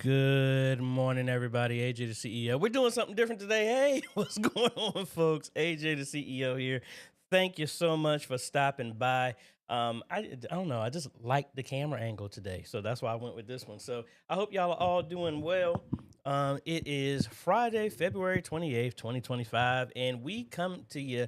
Good morning, everybody. AJ the CEO. We're doing something different today. Hey, what's going on, folks? AJ the CEO here. Thank you so much for stopping by. I don't know. I just like the camera angle today, so that's why I went with this one. So I hope y'all are all doing well. It is Friday, February 28th, 2025, and we come to you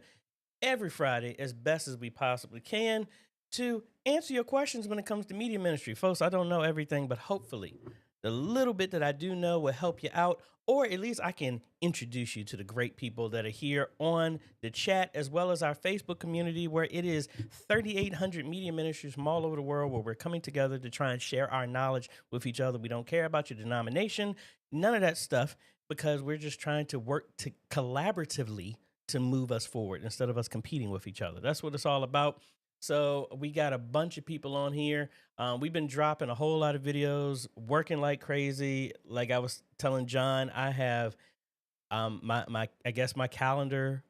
every Friday as best as we possibly can to answer your questions when it comes to media ministry. Folks, I don't know everything, but hopefully the little bit that I do know will help you out, or at least I can introduce you to the great people that are here on the chat, as well as our Facebook community, where it is 3,800 media ministries from all over the world, where we're coming together to try and share our knowledge with each other. We don't care about your denomination, none of that stuff, because we're just trying to work collaboratively to move us forward instead of us competing with each other. That's what it's all about. So we got a bunch of people on here. We've been dropping a whole lot of videos, working like crazy. Like I was telling John, I have I guess my calendar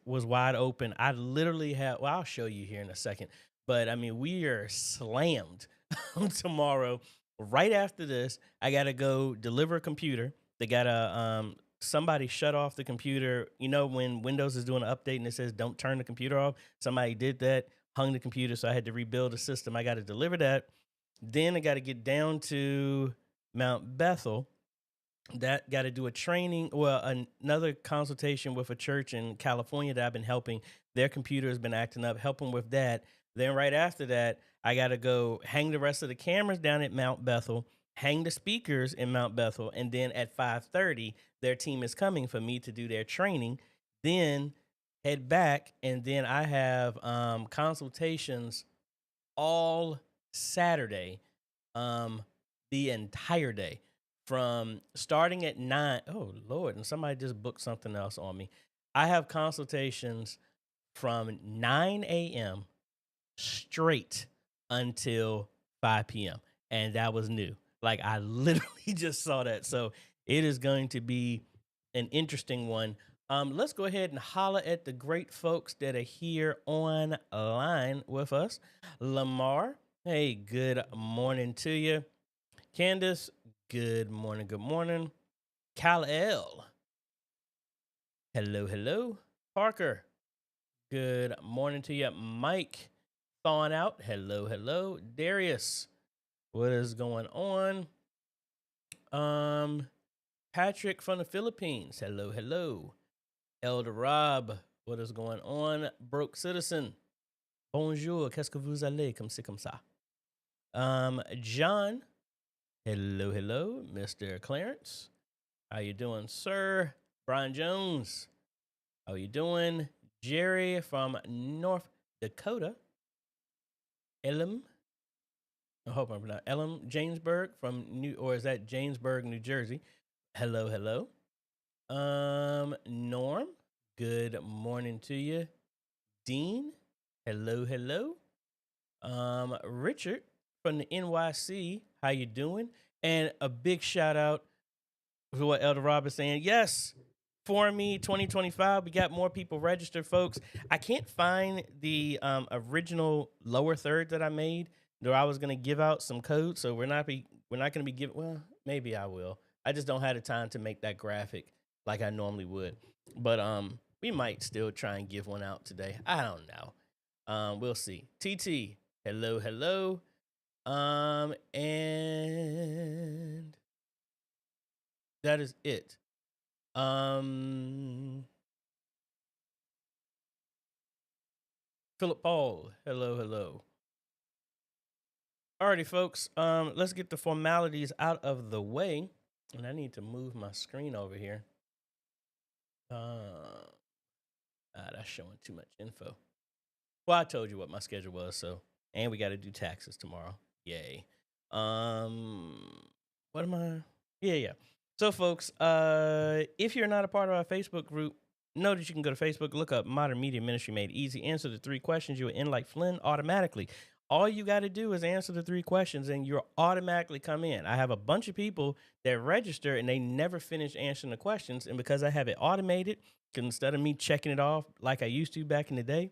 was wide open. I literally have. Well, I'll show you here in a second. But I mean, we are slammed tomorrow. Right after this, I gotta go deliver a computer. They gotta somebody shut off the computer. You know when Windows is doing an update and it says don't turn the computer off. Somebody did that, hung the computer, so I had to rebuild the system. I got to deliver that. Then I got to get down to Mount Bethel. That got to do a training, well, another consultation with a church in California that I've been helping. Their computer has been acting up, helping with that. Then right after that, I got to go hang the rest of the cameras down at Mount Bethel, hang the speakers in Mount Bethel, and then at 5:30, their team is coming for me to do their training. Then head back, and then I have consultations all Saturday, um, the entire day from starting at 9. Oh Lord, and somebody just booked something else on me. I have consultations from 9 a.m. straight until 5 p.m. And that was new. Like I literally just saw that. So it is going to be an interesting one. Let's go ahead and holler at the great folks that are here online with us. Lamar, hey, good morning to you. Candace, good morning, good morning. Kal-El, hello, hello. Parker, good morning to you. Mike, thawing out, hello, hello. Darius, what is going on? Patrick from the Philippines, hello, hello. Elder Rob, what is going on? Broke Citizen, bonjour, qu'est-ce que vous allez, comme c'est comme ça. John, hello, hello. Mr. Clarence, how you doing, sir? Brian Jones, how you doing? Jerry from North Dakota. Elam, I hope I'm not Elam Jamesburg from or is that Jamesburg, New Jersey? Hello, hello. Norm, good morning to you. Dean, hello, hello. Richard from the NYC, how you doing? And a big shout out to what Elder Rob is saying. Yes, for me 2025, we got more people registered, folks. I can't find the original lower third that I made. Though I was gonna give out some codes, so we're not gonna be giving. Well, maybe I will. I just don't have the time to make that graphic like I normally would. But we might still try and give one out today. I don't know. We'll see. TT, hello, hello. And that is it. Philip Paul, hello, hello. Alrighty, folks. Let's get the formalities out of the way. And I need to move my screen over here. That's showing too much info. Well, I told you what my schedule was, so and we got to do taxes tomorrow. Yay. What am I? Yeah. So, folks, if you're not a part of our Facebook group, know that you can go to Facebook, look up Modern Media Ministry Made Easy, answer the 3 questions. You're in like Flynn automatically. All you got to do is answer the 3 questions and you'll automatically come in. I have a bunch of people that register and they never finish answering the questions. And because I have it automated, instead of me checking it off like I used to back in the day,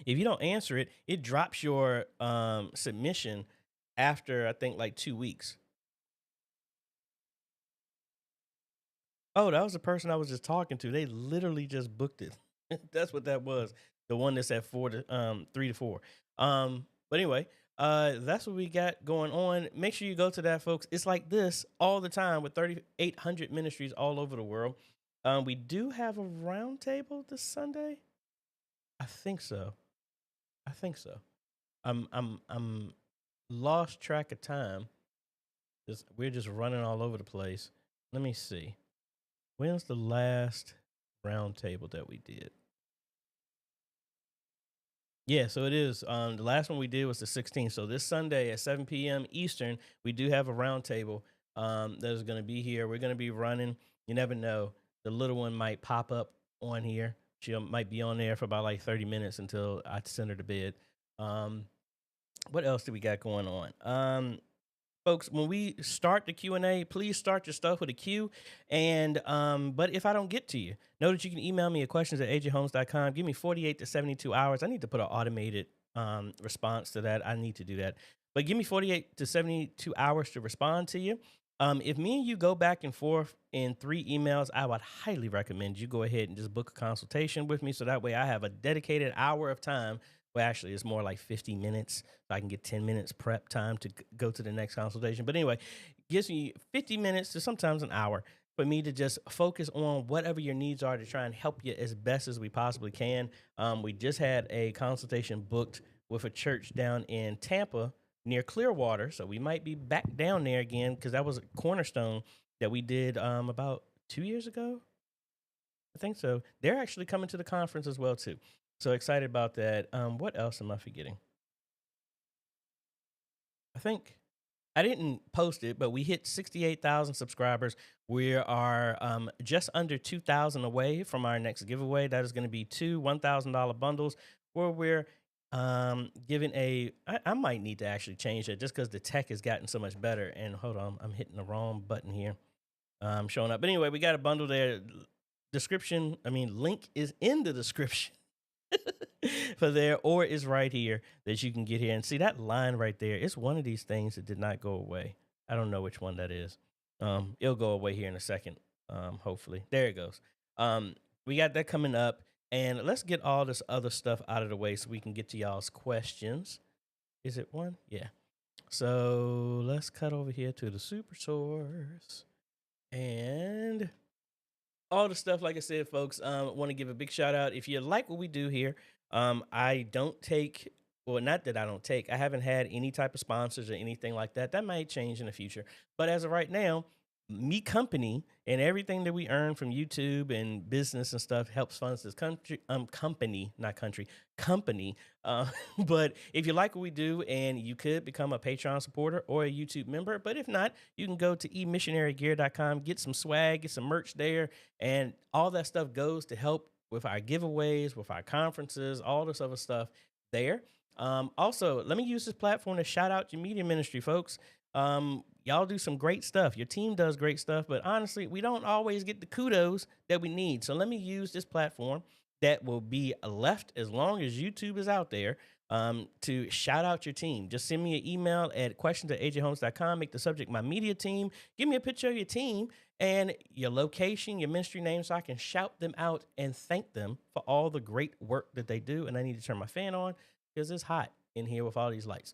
if you don't answer it, it drops your submission after I think like 2 weeks. Oh, that was the person I was just talking to. They literally just booked it. That's what that was. The one that's at 3 to 4. But anyway, that's what we got going on. Make sure you go to that, folks. It's like this all the time with 3,800 ministries all over the world. We do have a roundtable this Sunday. I think so. I'm lost track of time. We're just running all over the place. Let me see. When's the last roundtable that we did? Yeah, so it is. The last one we did was the 16th. So this Sunday at 7 p.m. Eastern, we do have a roundtable that is going to be here. We're going to be running. You never know. The little one might pop up on here. She might be on there for about like 30 minutes until I send her to bed. What else do we got going on? folks, when we start the Q&A, please start your stuff with a Q. And but if I don't get to you, know that you can email me at questions@ajhomes.com. Give me 48 to 72 hours. I need to put an automated response to that. I need to do that. But give me 48 to 72 hours to respond to you. If me and you go back and forth in 3 emails, I would highly recommend you go ahead and just book a consultation with me. So that way I have a dedicated hour of time. Well, actually, it's more like 50 minutes. So I can get 10 minutes prep time to go to the next consultation. But anyway, it gives me 50 minutes to sometimes an hour for me to just focus on whatever your needs are to try and help you as best as we possibly can. We just had a consultation booked with a church down in Tampa near Clearwater. So we might be back down there again because that was a cornerstone that we did about 2 years ago. I think so. They're actually coming to the conference as well too. So excited about that. What else am I forgetting? I think I didn't post it, but we hit 68,000 subscribers. We are just under 2,000 away from our next giveaway. That is going to be two $1,000 bundles where we're giving a. I might need to actually change it just because the tech has gotten so much better. And hold on, I'm hitting the wrong button here. Showing up. But anyway, we got a bundle there. Description, I mean, link is in the description for there, or is right here that you can get here and see that line right there. It's one of these things that did not go away. I don't know which one that is. It'll go away here in a second. Hopefully, there it goes. We got that coming up, and let's get all this other stuff out of the way so we can get to y'all's questions. Is it one? Yeah. So let's cut over here to the super source and all the stuff. Like I said, folks, want to give a big shout out. If you like what we do here, I don't take, well, not that I don't take, I haven't had any type of sponsors or anything like that. That might change in the future. But as of right now, me company and everything that we earn from YouTube and business and stuff helps fund this company, not country, company. But if you like what we do, and you could become a Patreon supporter or a YouTube member, but if not, you can go to emissionarygear.com, get some swag, get some merch there, and all that stuff goes to help with our giveaways, with our conferences, all this other stuff there. Also, let me use this platform to shout out your media ministry, folks. Y'all do some great stuff. Your team does great stuff, but honestly, we don't always get the kudos that we need. So let me use this platform that will be left as long as YouTube is out there, to shout out your team. Just send me an email at questions@ajhomes.com. Make the subject my media team. Give me a picture of your team and your location, your ministry name, so I can shout them out and thank them for all the great work that they do. And I need to turn my fan on because it's hot in here with all these lights.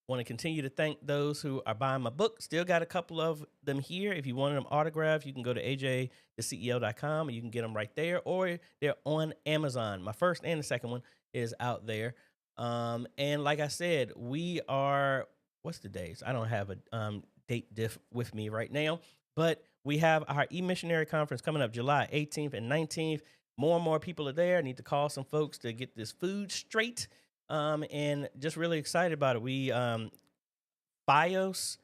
Want to continue to thank those who are buying my book. Still got a couple of them here. If you want them autographed, you can go to AJaytheCEO.com and you can get them right there, or they're on Amazon. My first and the second one is out there. And like I said, we are, what's the days? I don't have a date diff with me right now, but we have our eMissionary Conference coming up July 18th and 19th. More and more people are there. I need to call some folks to get this food straight. And just really excited about it. We Bios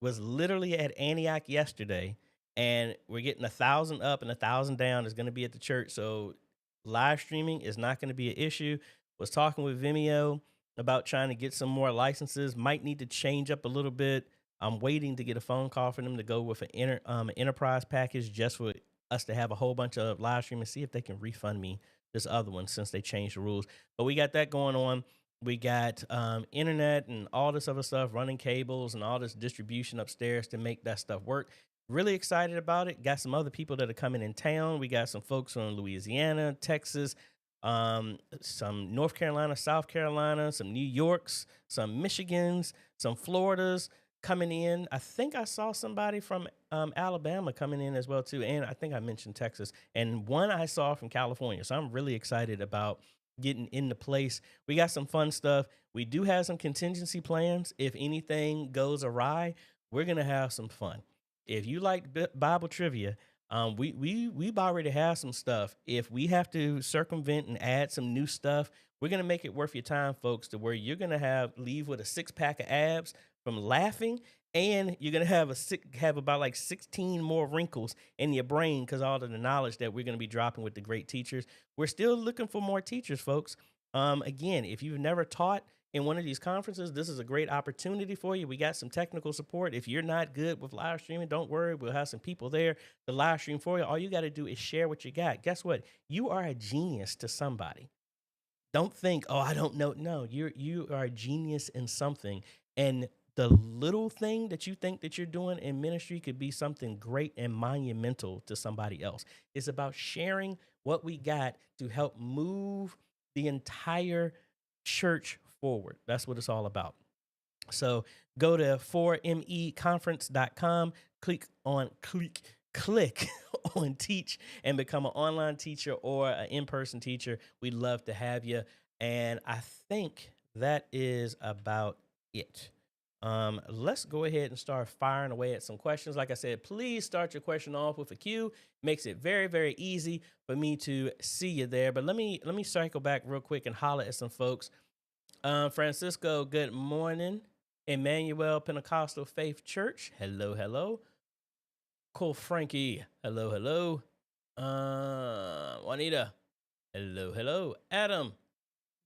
was literally at Antioch yesterday, and we're getting 1,000 up and 1,000 down. Is going to be at the church, so live streaming is not going to be an issue. Was talking with Vimeo about trying to get some more licenses. Might need to change up a little bit. I'm waiting to get a phone call for them to go with an enterprise package just for us to have a whole bunch of live streaming. See if they can refund me this other one since they changed the rules. But we got that going on. We got internet and all this other stuff, running cables and all this distribution upstairs to make that stuff work. Really excited about it. Got some other people that are coming in town. We got some folks from Louisiana, Texas, some North Carolina, South Carolina, some New Yorks, some Michigans, some Floridas coming in. I think I saw somebody from Alabama coming in as well too, and I think I mentioned Texas, and one I saw from California. So I'm really excited about getting into place. We got some fun stuff. We do have some contingency plans. If anything goes awry, we're gonna have some fun. If you like Bible trivia, we've already have some stuff. If we have to circumvent and add some new stuff, we're gonna make it worth your time, folks, to where you're gonna leave with a 6-pack of abs from laughing, and you're gonna have about like 16 more wrinkles in your brain because all of the knowledge that we're gonna be dropping with the great teachers. We're still looking for more teachers, folks. Again, if you've never taught, in one of these conferences, this is a great opportunity for you. We got some technical support. If you're not good with live streaming, don't worry. We'll have some people there to live stream for you. All you got to do is share what you got. Guess what? You are a genius to somebody. Don't think, oh, I don't know. No, you are a genius in something. And the little thing that you think that you're doing in ministry could be something great and monumental to somebody else. It's about sharing what we got to help move the entire church forward. That's what it's all about. So go to 4meconference.com, click on teach and become an online teacher or an in-person teacher. We'd love to have you. And I think that is about it. Let's go ahead and start firing away at some questions. Like I said, please start your question off with a Q. Makes it very, very easy for me to see you there. But let me cycle back real quick and holler at some folks. Francisco, good morning. Emmanuel Pentecostal Faith Church, hello, hello. Cole Frankie, hello, hello. Juanita, hello, hello. Adam,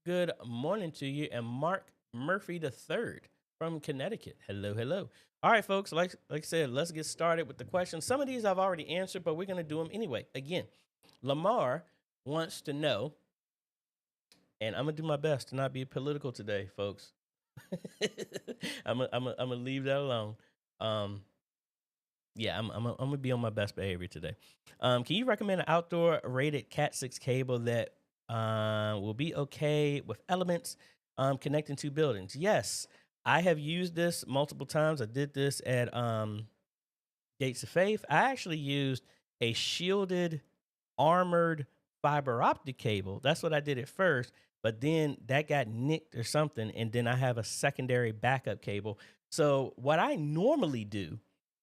good morning to you. And Mark Murphy III from Connecticut, hello, hello. All right, folks, like I said, let's get started with the questions. Some of these I've already answered, but we're going to do them anyway. Again, Lamar wants to know, and I'm going to do my best to not be political today, folks. I'm gonna leave that alone. Yeah, I'm gonna be on my best behavior today. Can you recommend an outdoor rated Cat 6 cable that will be okay with elements connecting two buildings? Yes, I have used this multiple times. I did this at Gates of Faith. I actually used a shielded, armored fiber optic cable. That's what I did at first, but then that got nicked or something, and then I have a secondary backup cable. So what I normally do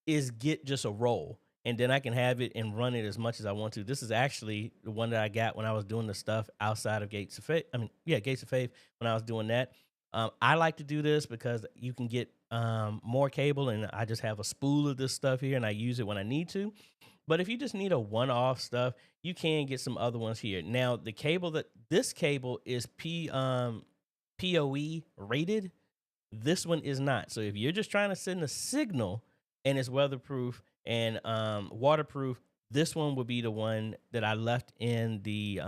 is get just a roll, and then I can have it and run it as much as I want to. This is actually the one that I got when I was doing the stuff outside of Gates of Faith. Gates of Faith, when I was doing that. I like to do this because you can get more cable, and I just have a spool of this stuff here, and I use it when I need to. But if you just need a one-off stuff, you can get some other ones here. Now, this cable is PoE rated. This one is not. So if you're just trying to send a signal and it's weatherproof and waterproof, this one would be the one that I left in the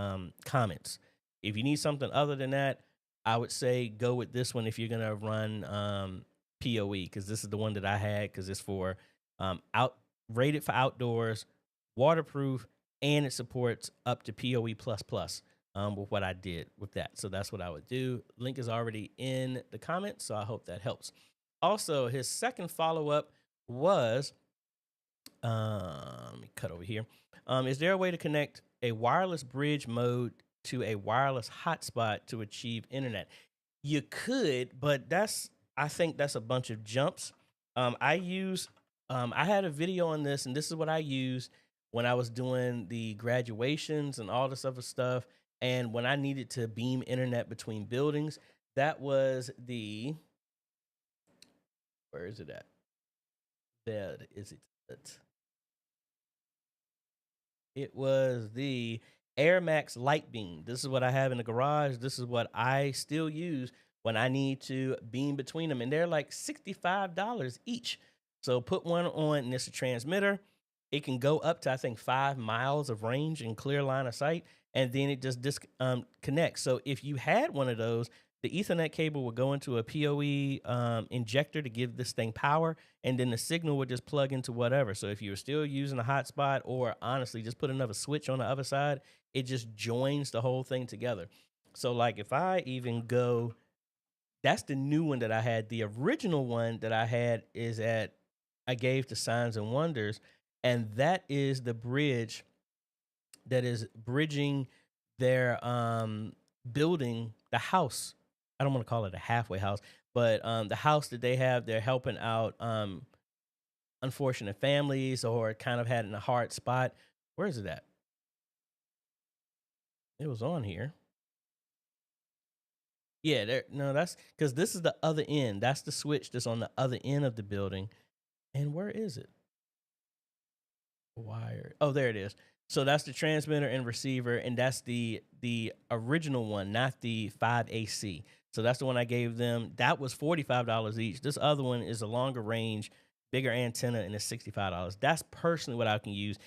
comments. If you need something other than that, I would say go with this one if you're gonna run PoE, because this is the one that I had, because it's for rated for outdoors, waterproof, and it supports up to PoE++. With what I did with that. So that's what I would do. Link is already in the comments, so I hope that helps. Also, his second follow-up was, let me cut over here. Is there a way to connect a wireless bridge mode to a wireless hotspot to achieve internet? You could, but I think that's a bunch of jumps. I had a video on this, and this is what I used when I was doing the graduations and all this other stuff. And when I needed to beam internet between buildings, that was where is it at? There is it. It was the Air Max Light Beam. This is what I have in the garage. This is what I still use when I need to beam between them. And they're like $65 each. So put one on, and it's a transmitter. It can go up to, I think, 5 miles of range in clear line of sight, and then it just connects. So if you had one of those, the Ethernet cable would go into a PoE injector to give this thing power, and then the signal would just plug into whatever. So if you're still using a hotspot, or honestly just put another switch on the other side, it just joins the whole thing together. So like if I even go, that's the new one that I had. The original one that I had is I gave to Signs and Wonders, and that is the bridge that is bridging their building, the house. I don't want to call it a halfway house, but the house that they have, they're helping out unfortunate families or kind of had in a hard spot. Where is it at? It was on here. Yeah, that's because this is the other end. That's the switch that's on the other end of the building. And where is it? Wired. Oh, there it is. So that's the transmitter and receiver, and that's the original one, not the 5AC. So that's the one I gave them. That was $45 each. This other one is a longer range, bigger antenna, and it's $65. That's personally what I can use.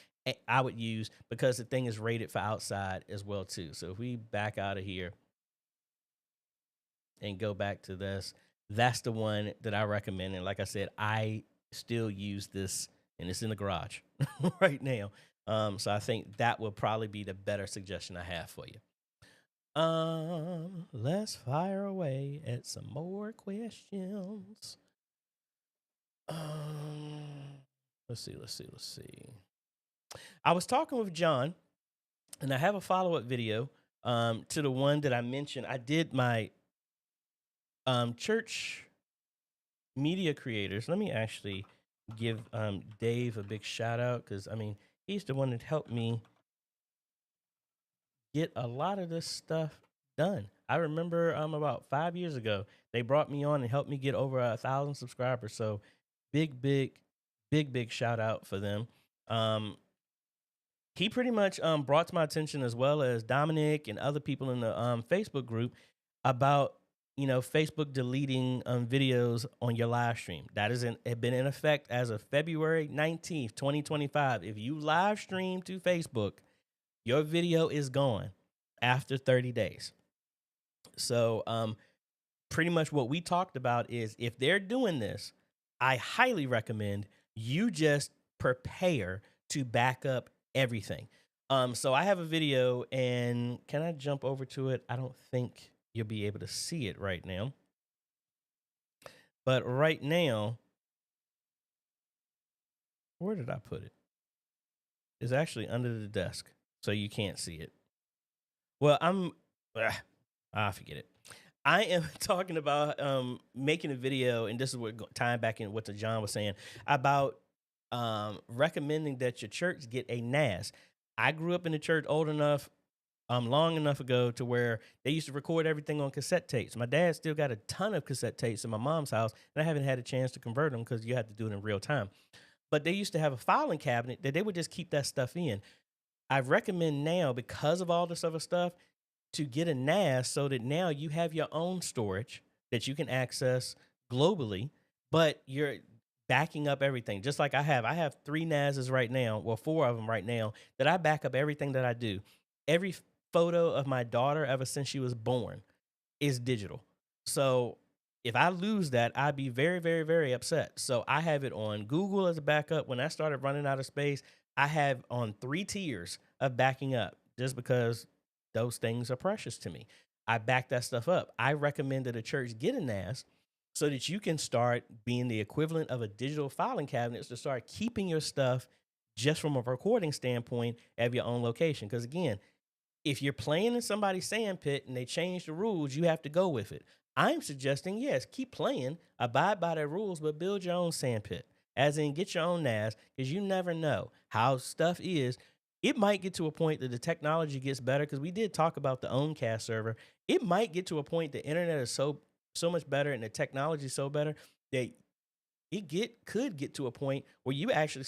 I would use because the thing is rated for outside as well too. So if we back out of here and go back to this, that's the one that I recommend. And like I said, I still use this, and it's in the garage right now. So I think that would probably be the better suggestion I have for you. Let's fire away at some more questions. Let's see. I was talking with John, and I have a follow-up video to the one that I mentioned. I did my church media creators. Let me actually give Dave a big shout out, because I mean, he's the one that helped me get a lot of this stuff done. I remember about 5 years ago, they brought me on and helped me get over 1,000 subscribers. So big shout out for them. He pretty much brought to my attention, as well as Dominic and other people in the Facebook group, about Facebook deleting videos on your live stream. That has been in effect as of February 19th, 2025. If you live stream to Facebook, your video is gone after 30 days. So pretty much what we talked about is, if they're doing this, I highly recommend you just prepare to back up everything. So I have a video, and can I jump over to it? I don't think you'll be able to see it right now. But right now, where did I put it? It's actually under the desk, so you can't see it. Well, forget it. I am talking about making a video, and this is what tying back in what the John was saying about recommending that your church get a NAS. I grew up in the church long enough ago to where they used to record everything on cassette tapes. My dad still got a ton of cassette tapes in my mom's house, and I haven't had a chance to convert them because you have to do it in real time. But they used to have a filing cabinet that they would just keep that stuff in. I recommend now, because of all this other stuff, to get a NAS, so that now you have your own storage that you can access globally, but you're backing up everything. Just like I have 3 NASs right now, well, 4 of them right now, that I back up everything that I do. Every photo of my daughter ever since she was born is digital. So if I lose that, I'd be very upset. So I have it on Google as a backup. When I started running out of space, I have on 3 tiers of backing up, just because those things are precious to me. I back that stuff up. I recommend that a church get a NAS so that you can start being the equivalent of a digital filing cabinet, to start keeping your stuff just from a recording standpoint at your own location. Because again, if you're playing in somebody's sandpit and they change the rules, you have to go with it. I'm suggesting, yes, keep playing, abide by their rules, but build your own sandpit. As in, get your own NAS, because you never know how stuff is. It might get to a point that the technology gets better, because we did talk about the OwnCast server. It might get to a point the internet is so much better and the technology is so better that could get to a point where you actually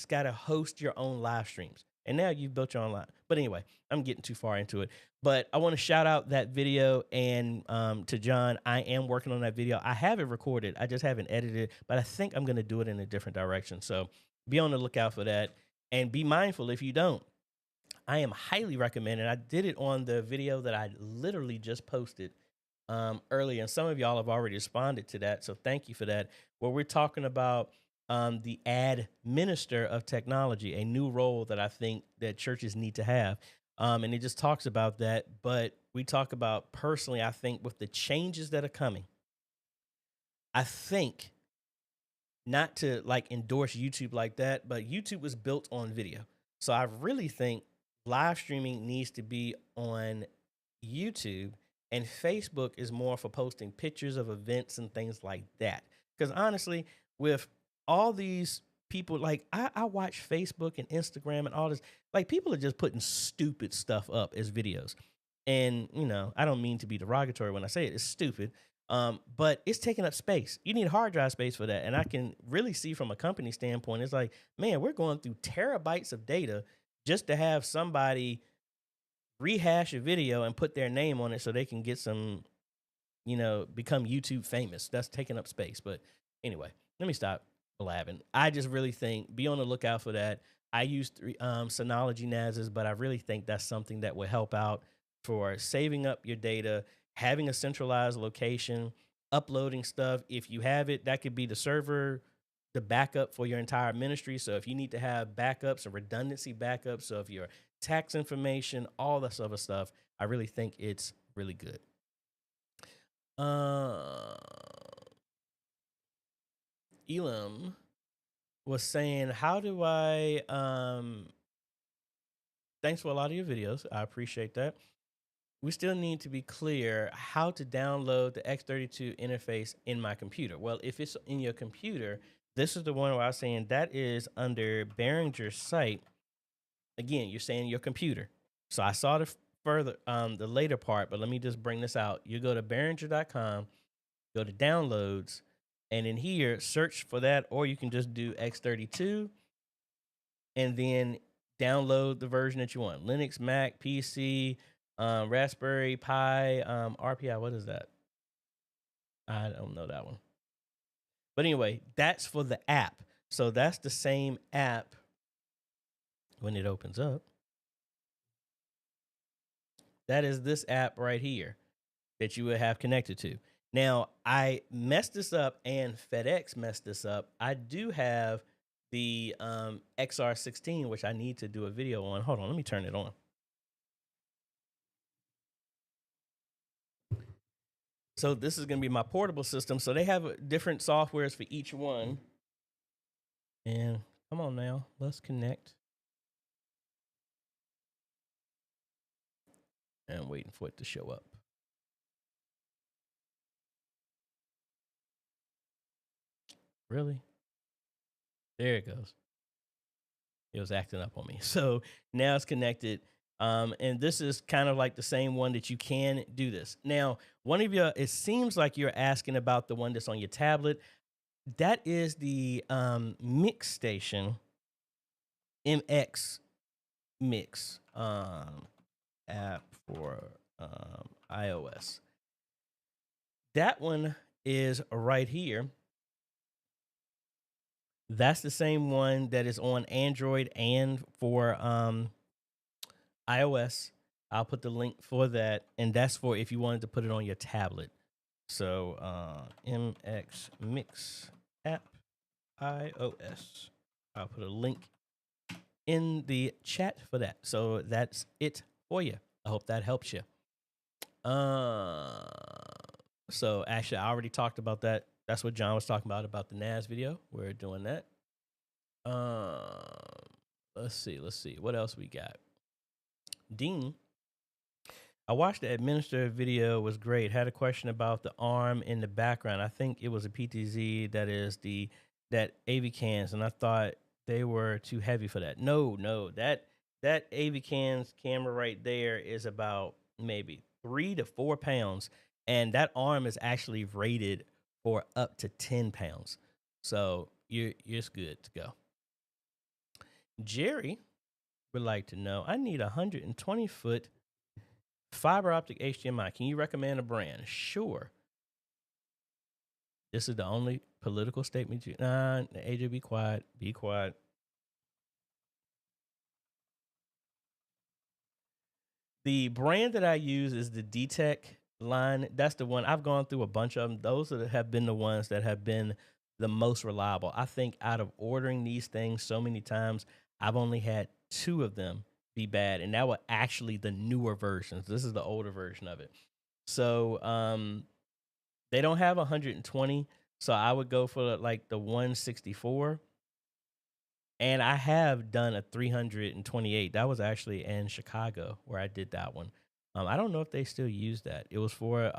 got to host your own live streams. And now you've built your own live. But anyway, I'm getting too far into it. But I want to shout out that video, and to John, I am working on that video. I have it recorded. I just haven't edited it, but I think I'm going to do it in a different direction. So be on the lookout for that. And be mindful, if you don't, I am highly recommending. I did it on the video that I literally just posted earlier, and some of y'all have already responded to that, so thank you for that. Where we're talking about the administrator of technology, a new role that I think that churches need to have, and it just talks about that. But we talk about, personally, I think with the changes that are coming, I think, not to like endorse YouTube like that, but YouTube was built on video. So I really think live streaming needs to be on YouTube, and Facebook is more for posting pictures of events and things like that. Because honestly, with all these people, like I watch Facebook and Instagram and all this, like people are just putting stupid stuff up as videos. And, I don't mean to be derogatory when I say it, it's stupid. But it's taking up space. You need hard drive space for that. And I can really see from a company standpoint, it's like, man, we're going through terabytes of data just to have somebody rehash a video and put their name on it so they can get some, become YouTube famous. That's taking up space. But anyway, let me stop blabbing. I just really think be on the lookout for that. I use Synology NASs, but I really think that's something that will help out for saving up your data, having a centralized location, uploading stuff. If you have it, that could be the server, the backup for your entire ministry. So if you need to have backups or redundancy backups, so if your tax information, all this other stuff, I really think it's really good. Elam was saying, how do I thanks for a lot of your videos. I appreciate that. We still need to be clear how to download the X32 interface in my computer. Well, if it's in your computer, this is the one where I was saying that is under Behringer's site. Again, you're saying your computer. So I saw the later part, but let me just bring this out. You go to Behringer.com, go to downloads, and in here, search for that, or you can just do X32 and then download the version that you want. Linux, Mac, PC, Raspberry Pi, RPI. What is that? I don't know that one. But anyway, that's for the app. So that's the same app when it opens up. That is this app right here that you would have connected to. Now, I messed this up and FedEx messed this up. I do have the XR16, which I need to do a video on. Hold on, let me turn it on. So this is going to be my portable system. So they have different softwares for each one. And come on now, let's connect. And I'm waiting for it to show up. Really? There it goes. It was acting up on me. So now it's connected. And this is kind of like the same one that you can do this. Now, one of you, it seems like you're asking about the one that's on your tablet. That is the Mix Station MX Mix app for iOS. That one is right here. That's the same one that is on Android and for iOS. I'll put the link for that, and that's for if you wanted to put it on your tablet. So MX Mix app iOS. I'll put a link in the chat for that. So that's it for you. I hope that helps you. So actually, I already talked about that. That's what John was talking about the NAS video. We're doing that. Let's see. What else we got? Dean, I watched the administrator video. Was great. Had a question about the ARM in the background. I think it was a PTZ that is that AV cans, and I thought they were too heavy for that. No, that AV cans camera right there is about maybe 3 to 4 pounds, and that ARM is actually rated for up to 10 pounds. So you're good to go. Jerry would like to know, I need 120-foot fiber optic HDMI. Can you recommend a brand? Sure. This is the only political statement you. AJ, be quiet. Be quiet. The brand that I use is the DTEC line. That's the one. I've gone through a bunch of them. Those have been the ones that have been the most reliable. I think out of ordering these things so many times, I've only had 2 of them be bad, and that were actually the newer versions. This is the older version of it. So they don't have 120, so I would go for like the 164. And I have done a 328. That was actually in Chicago where I did that one. I don't know if they still use that. It was for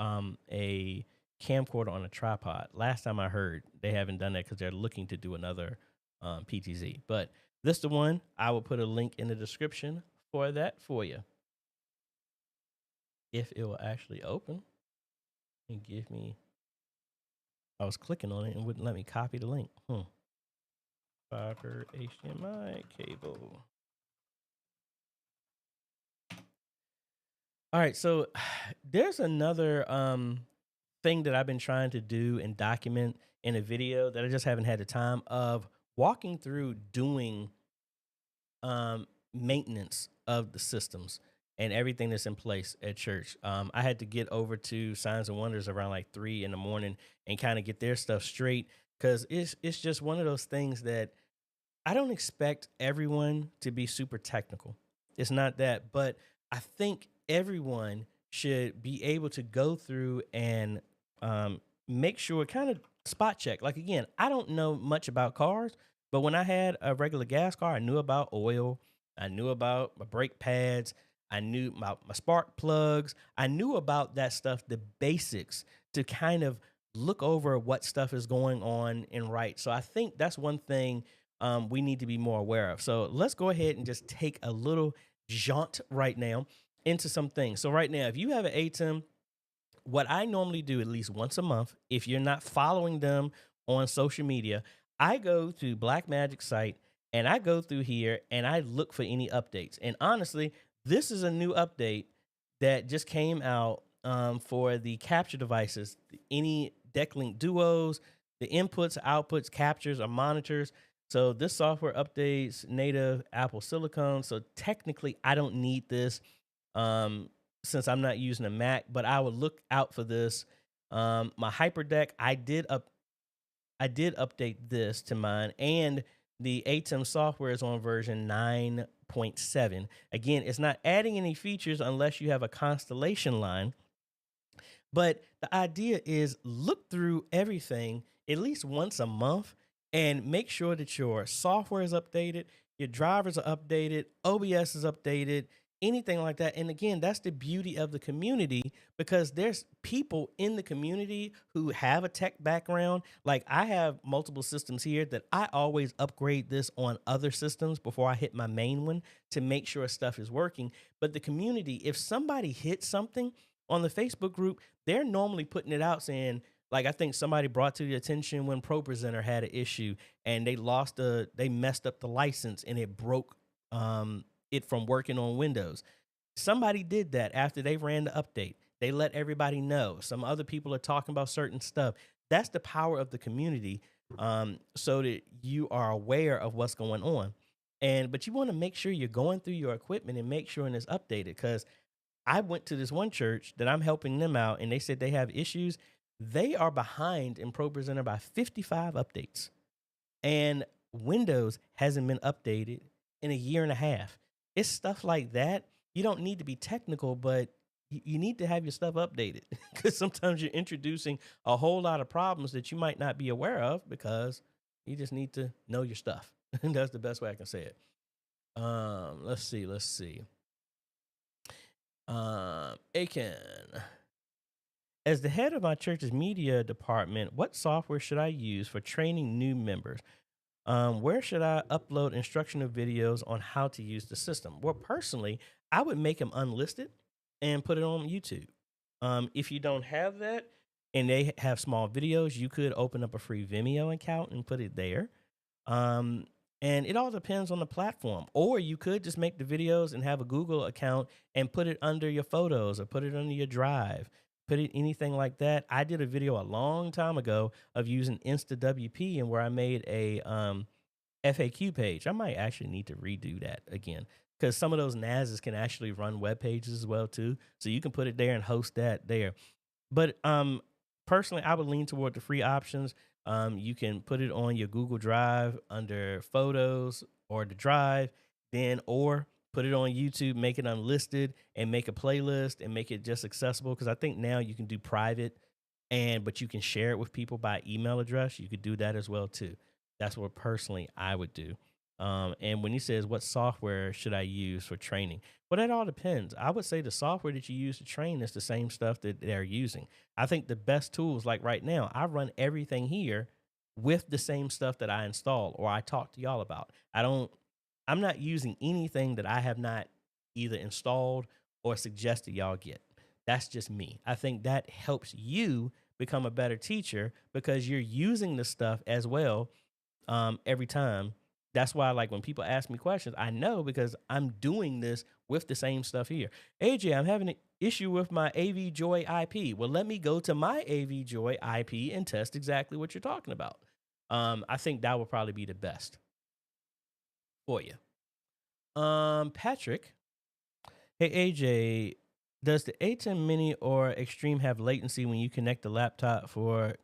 a camcorder on a tripod. Last time I heard, they haven't done that because they're looking to do another PTZ. But this is the one. I will put a link in the description for that for you. If it will actually open and give me. I was clicking on it and wouldn't let me copy the link. Fiber HDMI cable. All right, so there's another thing that I've been trying to do and document in a video that I just haven't had the time of walking through doing maintenance of the systems and everything that's in place at church. I had to get over to Signs and Wonders around like 3 in the morning and kind of get their stuff straight because it's just one of those things that I don't expect everyone to be super technical. It's not that, but I think everyone should be able to go through and make sure, kind of spot check. Like, again, I don't know much about cars, but when I had a regular gas car, I knew about oil, I knew about my brake pads, I knew my spark plugs, I knew about that stuff, the basics to kind of look over what stuff is going on and right. So I think that's one thing we need to be more aware of. So let's go ahead and just take a little jaunt right now into some things. So right now, if you have an ATEM, what I normally do at least once a month, if you're not following them on social media, I go to Blackmagic site and I go through here and I look for any updates. And honestly, this is a new update that just came out for the capture devices, any DeckLink Duos, the inputs, outputs, captures, or monitors. So this software updates native Apple Silicon. So technically, I don't need this. Since I'm not using a Mac, but I would look out for this. My HyperDeck, I did update this to mine, and the ATEM software is on version 9.7. Again, it's not adding any features unless you have a Constellation line. But the idea is look through everything at least once a month and make sure that your software is updated, your drivers are updated, OBS is updated, anything like that. And again, that's the beauty of the community because there's people in the community who have a tech background. Like I have multiple systems here that I always upgrade this on other systems before I hit my main one to make sure stuff is working. But the community, if somebody hits something on the Facebook group, they're normally putting it out saying, like, I think somebody brought to the attention when ProPresenter had an issue and they messed up the license and it broke it from working on Windows. Somebody did that after they ran the update. They let everybody know. Some other people are talking about certain stuff. That's the power of the community, so that you are aware of what's going on. But you want to make sure you're going through your equipment and make sure it's updated because I went to this one church that I'm helping them out, and they said they have issues. They are behind in ProPresenter by 55 updates, and Windows hasn't been updated in a year and a half. It's stuff like that. You don't need to be technical, but you need to have your stuff updated because sometimes you're introducing a whole lot of problems that you might not be aware of because you just need to know your stuff. And that's the best way I can say it. Let's see. Aiken. As the head of my church's media department, what software should I use for training new members? Where should I upload instructional videos on how to use the system? Well, personally, I would make them unlisted and put it on YouTube. If you don't have that and they have small videos, you could open up a free Vimeo account and put it there. And it all depends on the platform. Or you could just make the videos and have a Google account and put it under your photos or put it under your drive. Put it anything like that. I did a video a long time ago of using InstaWP and where I made a FAQ page. I might actually need to redo that again because some of those NASs can actually run web pages as well too. So you can put it there and host that there. But personally, I would lean toward the free options. You can put it on your Google Drive under Photos or the Drive, or put it on YouTube, make it unlisted, and make a playlist and make it just accessible. Because I think now you can do private, but you can share it with people by email address. You could do that as well too. That's what personally I would do. And when he says, what software should I use for training? Well, that all depends. I would say the software that you use to train is the same stuff that they're using. I think the best tools, like right now, I run everything here with the same stuff that I install or I talk to y'all about. I'm not using anything that I have not either installed or suggested y'all get. That's just me. I think that helps you become a better teacher because you're using the stuff as well every time. That's why, like, when people ask me questions, I know because I'm doing this with the same stuff here. AJ, I'm having issue with my AVJoy IP. Well, let me go to my AVJoy IP and test exactly what you're talking about. I think that would probably be the best for you. Patrick, hey AJ, does the A10 Mini or Extreme have latency when you connect the laptop for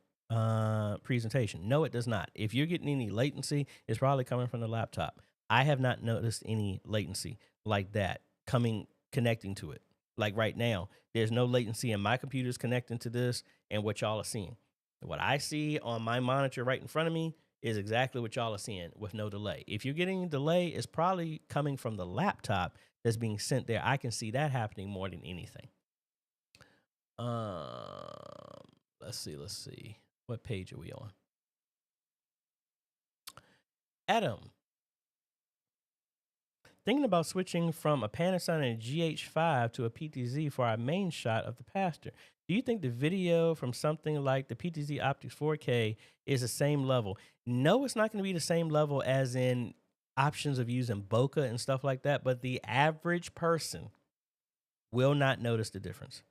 presentation? No, it does not. If you're getting any latency, it's probably coming from the laptop. I have not noticed any latency like that connecting to it. Like right now, there's no latency in my computers connecting to this and what y'all are seeing. What I see on my monitor right in front of me is exactly what y'all are seeing with no delay. If you're getting a delay, it's probably coming from the laptop that's being sent there. I can see that happening more than anything. Let's see. What page are we on? Adam, thinking about switching from a Panasonic GH5 to a PTZ for our main shot of the pastor. Do you think the video from something like the PTZ Optics 4K is the same level? No, it's not going to be the same level as in options of using bokeh and stuff like that, but the average person will not notice the difference.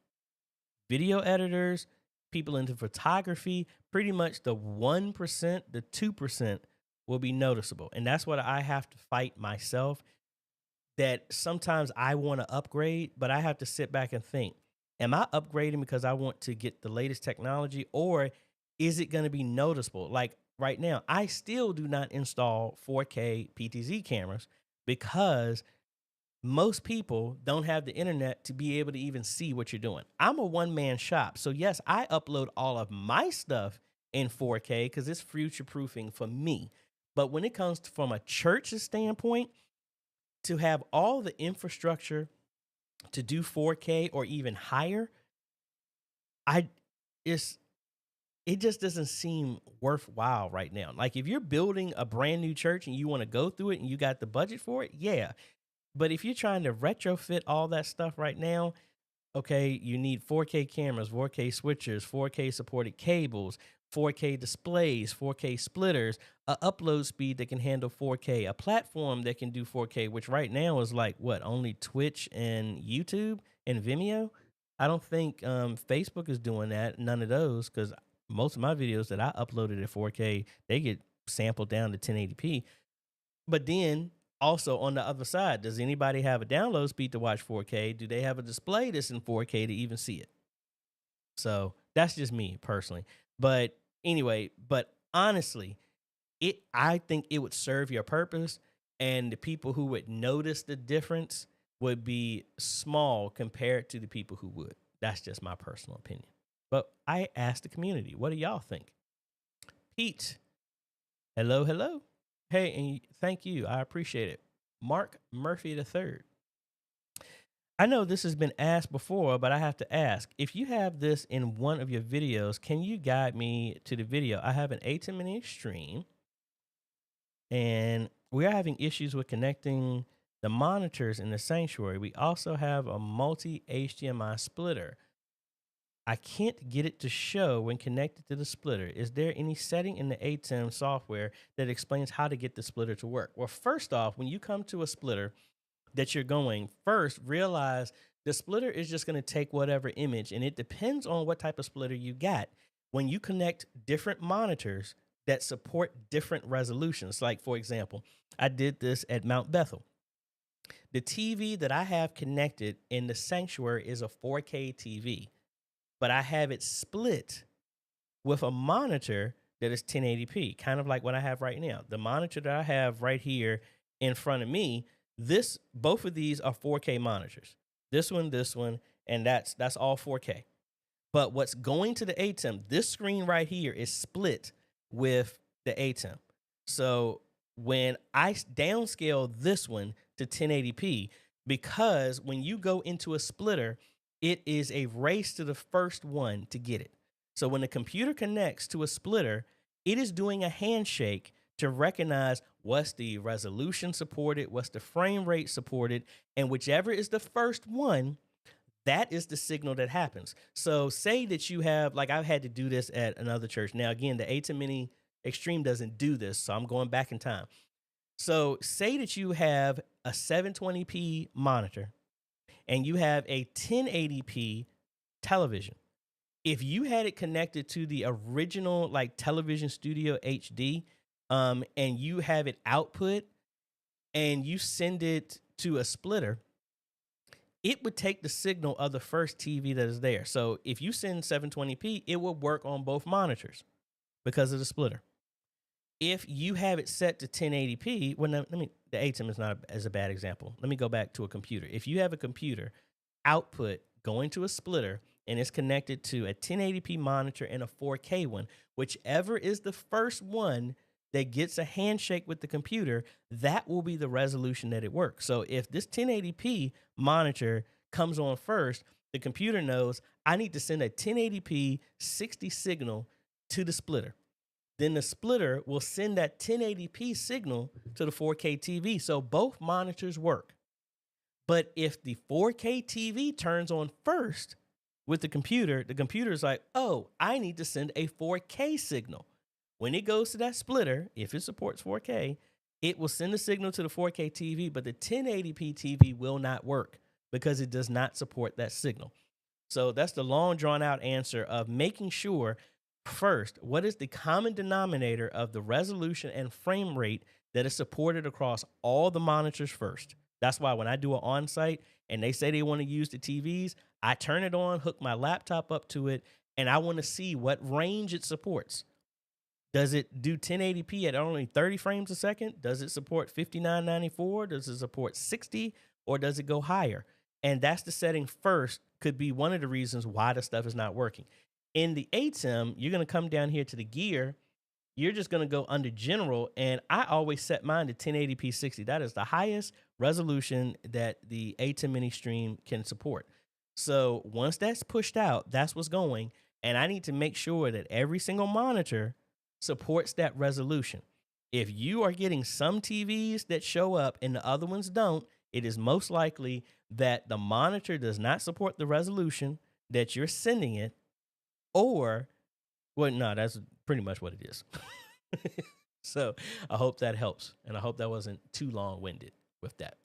Video editors, people into photography, pretty much the 1%, the 2% will be noticeable. And that's what I have to fight myself, that sometimes I want to upgrade, but I have to sit back and think, am I upgrading because I want to get the latest technology, or is it going to be noticeable? Like right now, I still do not install 4K PTZ cameras because most people don't have the internet to be able to even see what you're doing. I'm a one-man shop. So yes, I upload all of my stuff in 4K because it's future proofing for me. But when it comes from a church's standpoint, to have all the infrastructure to do 4K or even higher, it just doesn't seem worthwhile right now. Like if you're building a brand new church and you want to go through it and you got the budget for it, yeah. But if you're trying to retrofit all that stuff right now, okay, you need 4K cameras, 4K switchers, 4K supported cables, 4K displays, 4K splitters, a upload speed that can handle 4K, a platform that can do 4K, which right now is like what, only Twitch and YouTube and Vimeo. I don't think Facebook is doing that. None of those, because most of my videos that I uploaded at 4K, they get sampled down to 1080p. But then also on the other side, does anybody have a download speed to watch 4K? Do they have a display that's in 4K to even see it? So that's just me personally. But anyway, but honestly, I think it would serve your purpose, and the people who would notice the difference would be small compared to the people who would. That's just my personal opinion. But I asked the community, what do y'all think? Pete, hello. Hey, and thank you. I appreciate it. Mark Murphy III. I know this has been asked before, but I have to ask. If you have this in one of your videos, can you guide me to the video? I have an A10 Mini Extreme, and we are having issues with connecting the monitors in the sanctuary. We also have a multi-HDMI splitter. I can't get it to show when connected to the splitter. Is there any setting in the A10 software that explains how to get the splitter to work? Well, first off, when you come to a splitter that you're going, first realize the splitter is just going to take whatever image, and it depends on what type of splitter you got. When you connect different monitors that support different resolutions, like for example, I did this at Mount Bethel. The TV that I have connected in the sanctuary is a 4K TV, but I have it split with a monitor that is 1080p, kind of like what I have right now. The monitor that I have right here in front of me, both of these are 4K monitors. This one, and that's all 4K. But what's going to the ATEM, this screen right here is split with the ATEM. So when I downscale this one to 1080p, because when you go into a splitter, it is a race to the first one to get it. So when the computer connects to a splitter, it is doing a handshake to recognize what's the resolution supported, what's the frame rate supported, and whichever is the first one, that is the signal that happens. So say that you have, like I've had to do this at another church. Now, again, the A10 Mini Extreme doesn't do this, so I'm going back in time. So say that you have a 720p monitor and you have a 1080p television. If you had it connected to the original like television studio HD, and you have it output and you send it to a splitter, it would take the signal of the first TV that is there. So if you send 720p, it will work on both monitors because of the splitter. If you have it set to 1080p, well, let me, the ATEM is not as a bad example. Let me go back to a computer. If you have a computer output going to a splitter and it's connected to a 1080p monitor and a 4K one, whichever is the first one that gets a handshake with the computer, that will be the resolution that it works. So if this 1080p monitor comes on first, the computer knows I need to send a 1080p 60 signal to the splitter. Then the splitter will send that 1080p signal to the 4K TV. So both monitors work. But if the 4K TV turns on first with the computer is like, oh, I need to send a 4K signal. When it goes to that splitter, if it supports 4K, it will send the signal to the 4K TV, but the 1080p TV will not work because it does not support that signal. So that's the long drawn out answer of making sure first, what is the common denominator of the resolution and frame rate that is supported across all the monitors first. That's why when I do an on-site and they say they want to use the TVs, I turn it on, hook my laptop up to it, and I want to see what range it supports. Does it do 1080p at only 30 frames a second? Does it support 5994? Does it support 60? Or does it go higher? And that's the setting first, could be one of the reasons why the stuff is not working. In the ATEM, you're going to come down here to the gear. You're just going to go under general. And I always set mine to 1080p 60. That is the highest resolution that the ATEM mini stream can support. So once that's pushed out, that's what's going. And I need to make sure that every single monitor supports that resolution. If you are getting some TVs that show up and the other ones don't, it is most likely that the monitor does not support the resolution that you're sending it, or, well, no, that's pretty much what it is. So I hope that helps, and I hope that wasn't too long-winded with that.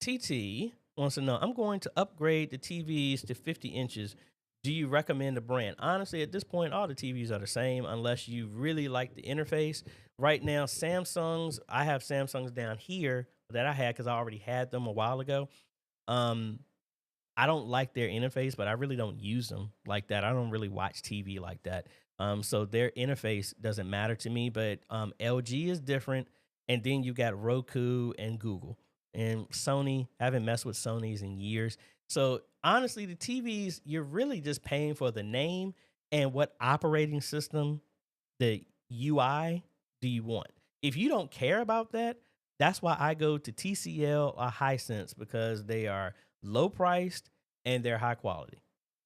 TT wants to know, I'm going to upgrade the TVs to 50 inches. Do you recommend a brand? Honestly, at this point, all the TVs are the same unless you really like the interface. Right now, Samsungs, I have Samsungs down here that I had because I already had them a while ago. I don't like their interface, but I really don't use them like that. I don't really watch TV like that. So their interface doesn't matter to me, but LG is different. And then you got Roku and Google. And Sony, I haven't messed with Sony's in years. So honestly, the TVs, you're really just paying for the name and what operating system, the UI, do you want. If you don't care about that, that's why I go to TCL or Hisense, because they are low priced and they're high quality.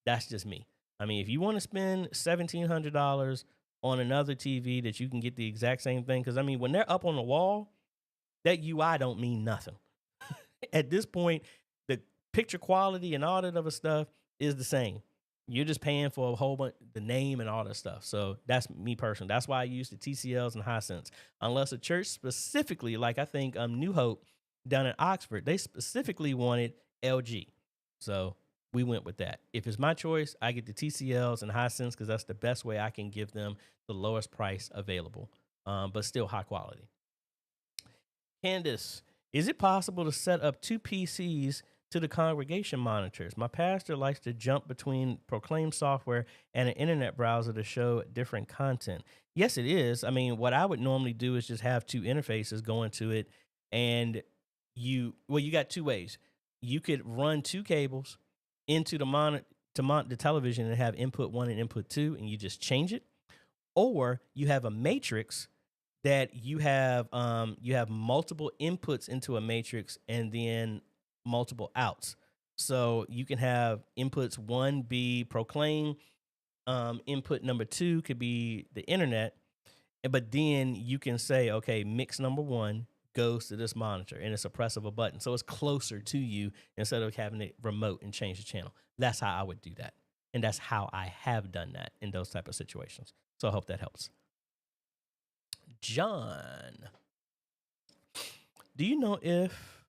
That's just me. I mean, if you want to spend $1,700 on another TV that you can get the exact same thing, because I mean, when they're up on the wall, that UI don't mean nothing. At this point, the picture quality and all that other stuff is the same. You're just paying for a whole bunch, the name and all that stuff. So that's me personally. That's why I use the TCLs and Hisense. Unless a church specifically, like I think New Hope down in Oxford, they specifically wanted LG. So we went with that. If it's my choice, I get the TCLs and Hisense because that's the best way I can give them the lowest price available, but still high quality. Candace, is it possible to set up two PCs to the congregation monitors? My pastor likes to jump between Proclaim software and an internet browser to show different content. Yes, it is. I mean, what I would normally do is just have two interfaces going to it, and you got two ways. You could run two cables into the the television and have input 1 and input 2, and you just change it. Or you have a matrix that you have multiple inputs into a matrix and then multiple outs. So you can have inputs 1 be Proclaim, input number 2 could be the internet, but then you can say, okay, mix number 1 goes to this monitor, and it's a press of a button. So it's closer to you instead of having it remote and change the channel. That's how I would do that. And that's how I have done that in those type of situations. So I hope that helps. John, do you know if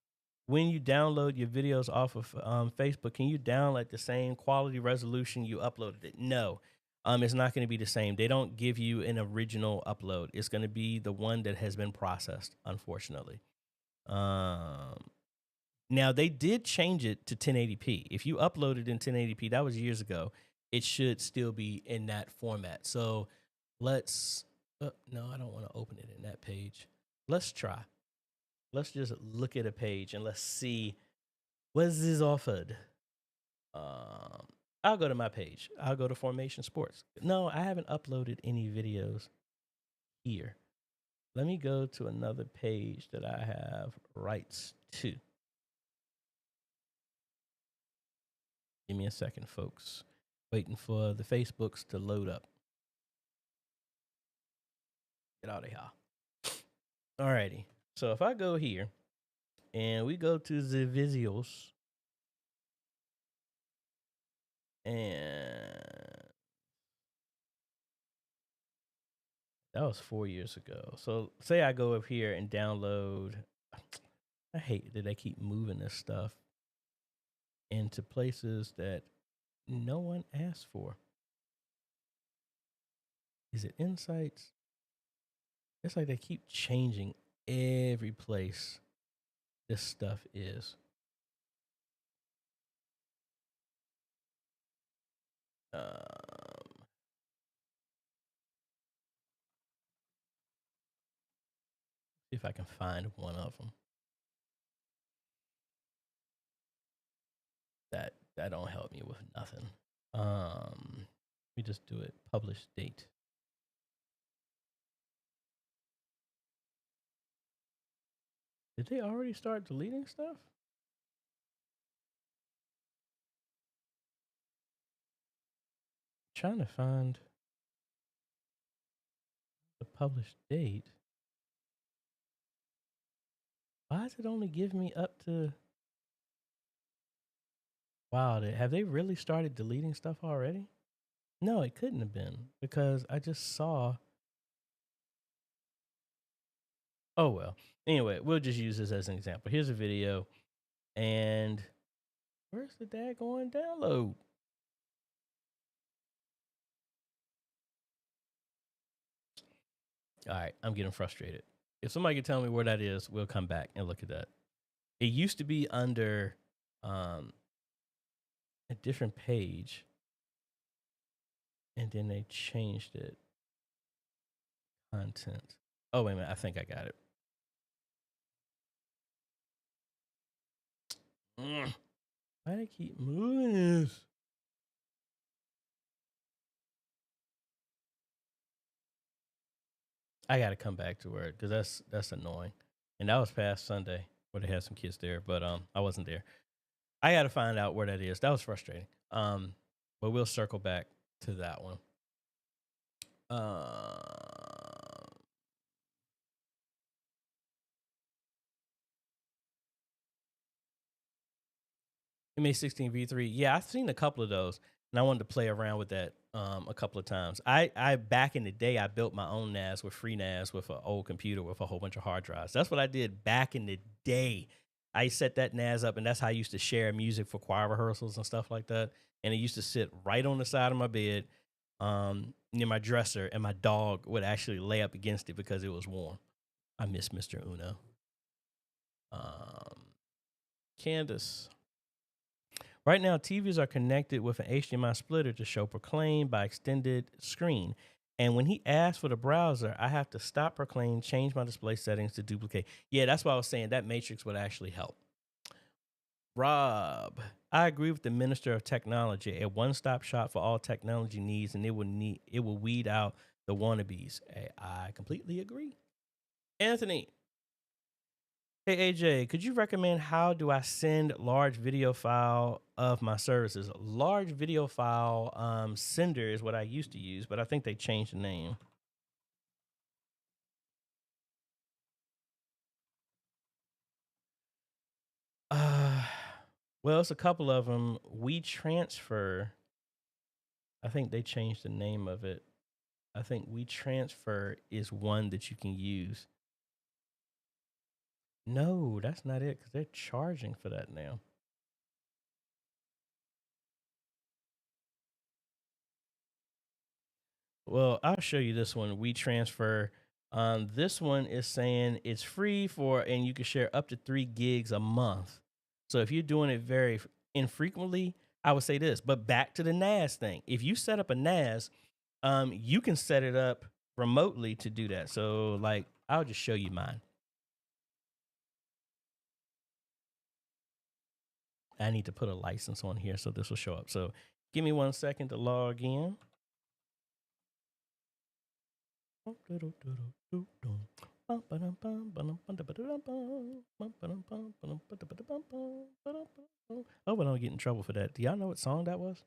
when you download your videos off of Facebook, can you download the same quality resolution you uploaded it? No, it's not going to be the same. They don't give you an original upload. It's going to be the one that has been processed, unfortunately. Um, Now they did change it to 1080p. If you uploaded in 1080p, that was years ago. It should still be in that format. So let's. No, I don't want to open it in that page. Let's try. Let's just look at a page and let's see what is offered. I'll go to my page. I'll go to Formation Sports. No, I haven't uploaded any videos here. Let me go to another page that I have rights to. Give me a second, folks. Waiting for the Facebooks to load up. Get out of here. Alrighty. So if I go here and we go to the videos and that was 4 years ago. So say I go up here and download. I hate that they keep moving this stuff into places that no one asked for. Is it Insights? It's like they keep changing every place this stuff is. See if I can find one of them. That don't help me with nothing. We just do it. Publish date. Did they already start deleting stuff? Trying to find the published date. Why does it only give me up to? Wow, have they really started deleting stuff already? No, it couldn't have been because I just saw. Oh well. Anyway, we'll just use this as an example. Here's a video, and where's the daggone download? All right, I'm getting frustrated. If somebody can tell me where that is, we'll come back and look at that. It used to be under a different page, and then they changed it. Content. Oh, wait a minute. I think I got it. Why do they keep moving this? I got to come back to where because that's annoying. And that was past Sunday where they had some kids there, but I wasn't there. I got to find out where that is. That was frustrating. But we'll circle back to that one. MA16V3. Yeah, I've seen a couple of those, and I wanted to play around with that a couple of times. I back in the day, I built my own NAS with free NAS with an old computer with a whole bunch of hard drives. That's what I did back in the day. I set that NAS up, and that's how I used to share music for choir rehearsals and stuff like that. And it used to sit right on the side of my bed, near my dresser, and my dog would actually lay up against it because it was warm. I miss Mr. Uno. Candace. Right now, TVs are connected with an HDMI splitter to show Proclaim by extended screen. And when he asks for the browser, I have to stop Proclaim, change my display settings to duplicate. Yeah, that's why I was saying that matrix would actually help. Rob, I agree with the Minister of Technology. A one-stop shop for all technology needs, and it will weed out the wannabes. I completely agree. Anthony, hey AJ, could you recommend how do I send large video file of my services? Large video file sender is what I used to use, but I think they changed the name. Well, it's a couple of them. WeTransfer. I think they changed the name of it. I think WeTransfer is one that you can use. No, that's not it because they're charging for that now. Well, I'll show you this one. We transfer. This one is saying it's free for, and you can share up to 3 gigs a month. So if you're doing it very infrequently, I would say this. But back to the NAS thing. If you set up a NAS, you can set it up remotely to do that. So like, I'll just show you mine. I need to put a license on here so this will show up. So give me 1 second to log in. Oh, but I don't get in trouble for that. Do y'all know what song that was?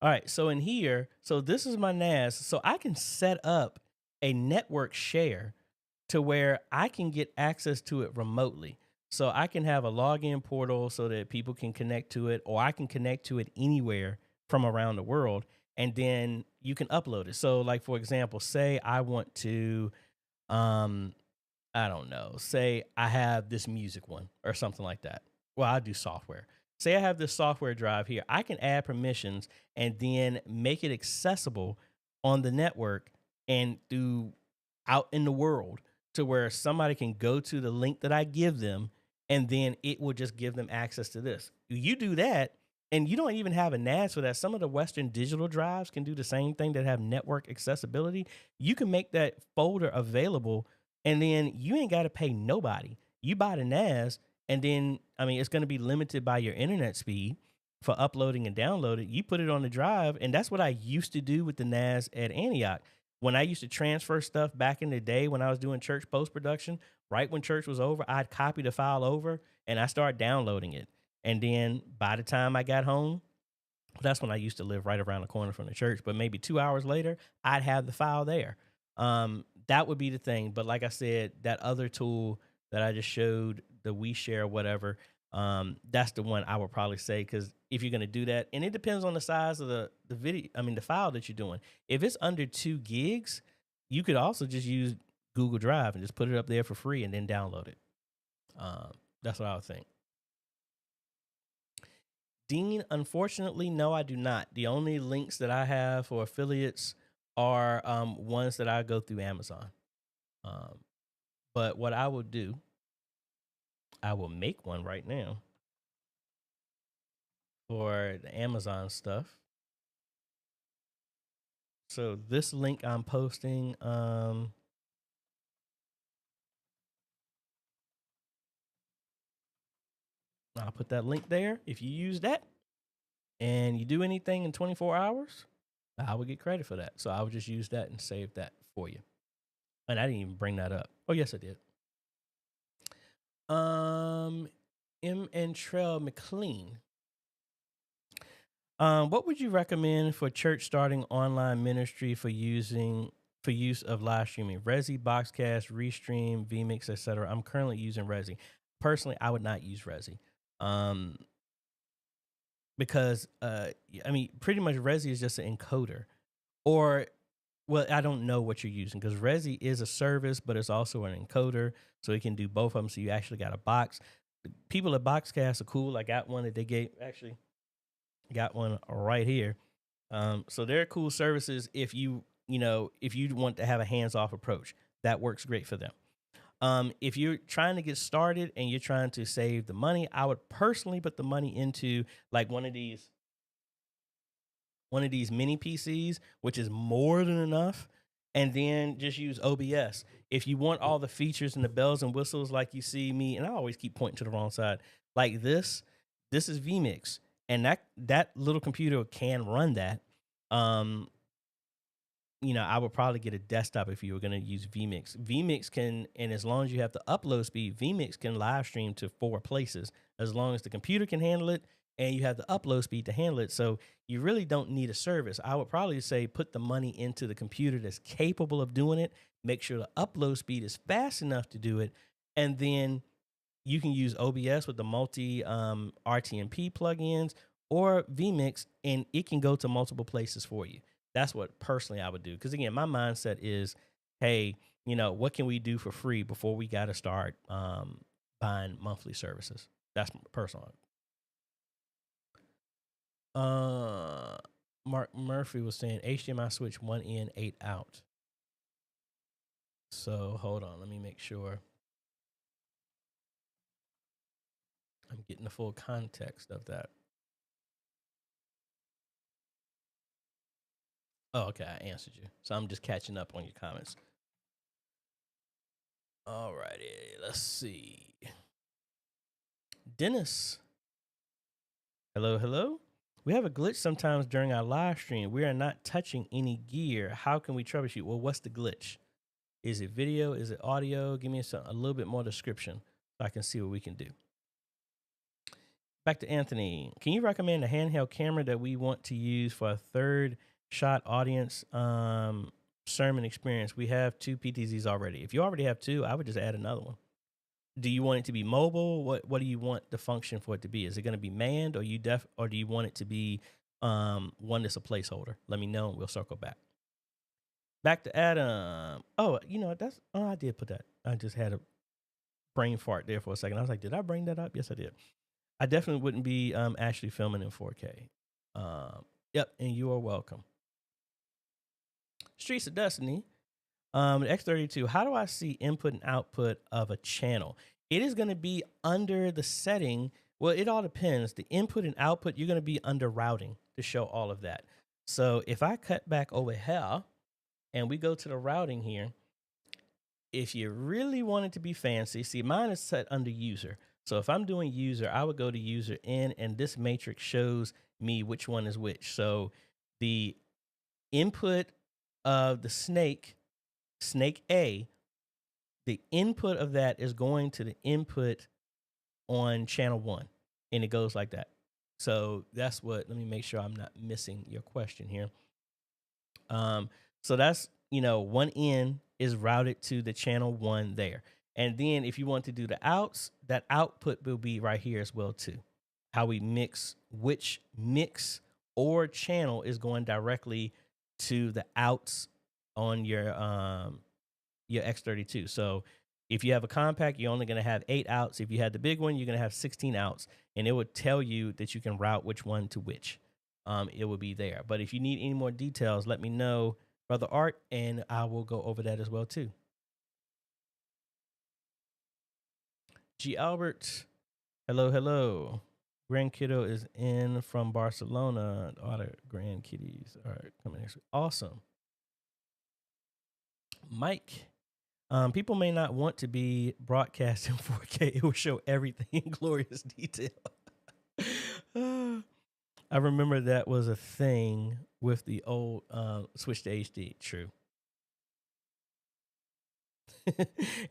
All right, so in here, so this is my NAS. So I can set up a network share to where I can get access to it remotely. So I can have a login portal so that people can connect to it, or I can connect to it anywhere from around the world, and then you can upload it. So, like for example, say I want to, um, I don't know, say I have this music one or something like that. Well, I do software. Say I have this software drive here. I can add permissions and then make it accessible on the network and through out in the world to where somebody can go to the link that I give them and then it will just give them access to this. You do that and you don't even have a NAS for that. Some of the Western digital drives can do the same thing that have network accessibility. You can make that folder available and then you ain't got to pay nobody. You buy the NAS and then, I mean, it's going to be limited by your internet speed for uploading and downloading. You put it on the drive, and that's what I used to do with the NAS at Antioch. When I used to transfer stuff back in the day when I was doing church post production, right when church was over, I'd copy the file over and I started downloading it. And then by the time I got home, that's when I used to live right around the corner from the church. But maybe 2 hours later, I'd have the file there. That would be the thing. But like I said, that other tool that I just showed, the WeShare, whatever, that's the one I would probably say because if you're gonna do that, and it depends on the size of the video, I mean the file that you're doing. If it's under 2 gigs, you could also just use Google Drive and just put it up there for free and then download it. That's what I would think. Dean, unfortunately, no, I do not. The only links that I have for affiliates are ones that I go through Amazon. Um, but what I will do, I will make one right now for the Amazon stuff. So this link I'm posting, I'll put that link there. If you use that and you do anything in 24 hours, I will get credit for that. So I will just use that and save that for you. And I didn't even bring that up. Oh, yes, I did. M and Trail McLean. What would you recommend for church starting online ministry for use of live streaming? Resi, Boxcast, Restream, vMix, etc. I'm currently using Resi. Personally, I would not use Resi. Because I mean, pretty much Resi is just an encoder. Or well, I don't know what you're using because Resi is a service, but it's also an encoder, so it can do both of them. So you actually got a box. People at Boxcast are cool. I got one that they gave actually got one right here. So they're cool services if if you want to have a hands-off approach. That works great for them. If you're trying to get started and you're trying to save the money, I would personally put the money into like one of these mini PCs, which is more than enough, and then just use OBS. If you want all the features and the bells and whistles like you see me, and I always keep pointing to the wrong side, like this is vMix, and that little computer can run that. Um, I would probably get a desktop if you were going to use vMix. vMix can, and as long as you have the upload speed, vMix can live stream to 4 places as long as the computer can handle it and you have the upload speed to handle it. So you really don't need a service. I would probably say put the money into the computer that's capable of doing it. Make sure the upload speed is fast enough to do it. And then you can use OBS with the multi RTMP plugins or vMix, and it can go to multiple places for you. That's what personally I would do. Because again, my mindset is, hey, what can we do for free before we got to start, buying monthly services. That's personal. Mark Murphy was saying HDMI switch 1 in, 8 out. So hold on, let me make sure I'm getting the full context of that. Oh, okay, I answered you. So I'm just catching up on your comments. All righty, let's see. Dennis. Hello, hello. We have a glitch sometimes during our live stream. We are not touching any gear. How can we troubleshoot? Well, what's the glitch? Is it video? Is it audio? Give me a little bit more description so I can see what we can do. Back to Anthony. Can you recommend a handheld camera that we want to use for a third shot audience sermon experience? We have 2 PTZs already. If you already have 2, I would just add another one. Do you want it to be mobile? What do you want the function for it to be? Is it going to be manned, or or do you want it to be one that's a placeholder? Let me know and we'll circle back. Back to Adam. Oh, I did put that. I just had a brain fart there for a second. I was like, did I bring that up? Yes, I did. I definitely wouldn't be actually filming in 4K. Yep, and you are welcome. Streets of Destiny. X32, how do I see input and output of a channel? It is going to be under the setting. Well, it all depends. The input and output, you're going to be under routing to show all of that. So if I cut back over here and we go to the routing here, if you really want it to be fancy, see, mine is set under user. So if I'm doing user, I would go to user in, and this matrix shows me which one is which. So the input of the snake A, the input of that is going to the input on channel 1, and it goes like that. So that's what, let me make sure I'm not missing your question here. So that's, 1 in is routed to the channel 1 there. And then if you want to do the outs, that output will be right here as well too. How we mix, which mix or channel is going directly to the outs on your X32. So if you have a compact, you're only going to have 8 outs. If you had the big one, you're going to have 16 outs, and it would tell you that you can route which one to which. It will be there. But if you need any more details, let me know, Brother Art, and I will go over that as well too. G. Albert, hello, hello. Grand Kiddo is in from Barcelona. All the grand kiddies are coming next week. Awesome. Mike, people may not want to be broadcast in 4K. It will show everything in glorious detail. I remember that was a thing with the old switch to HD. True.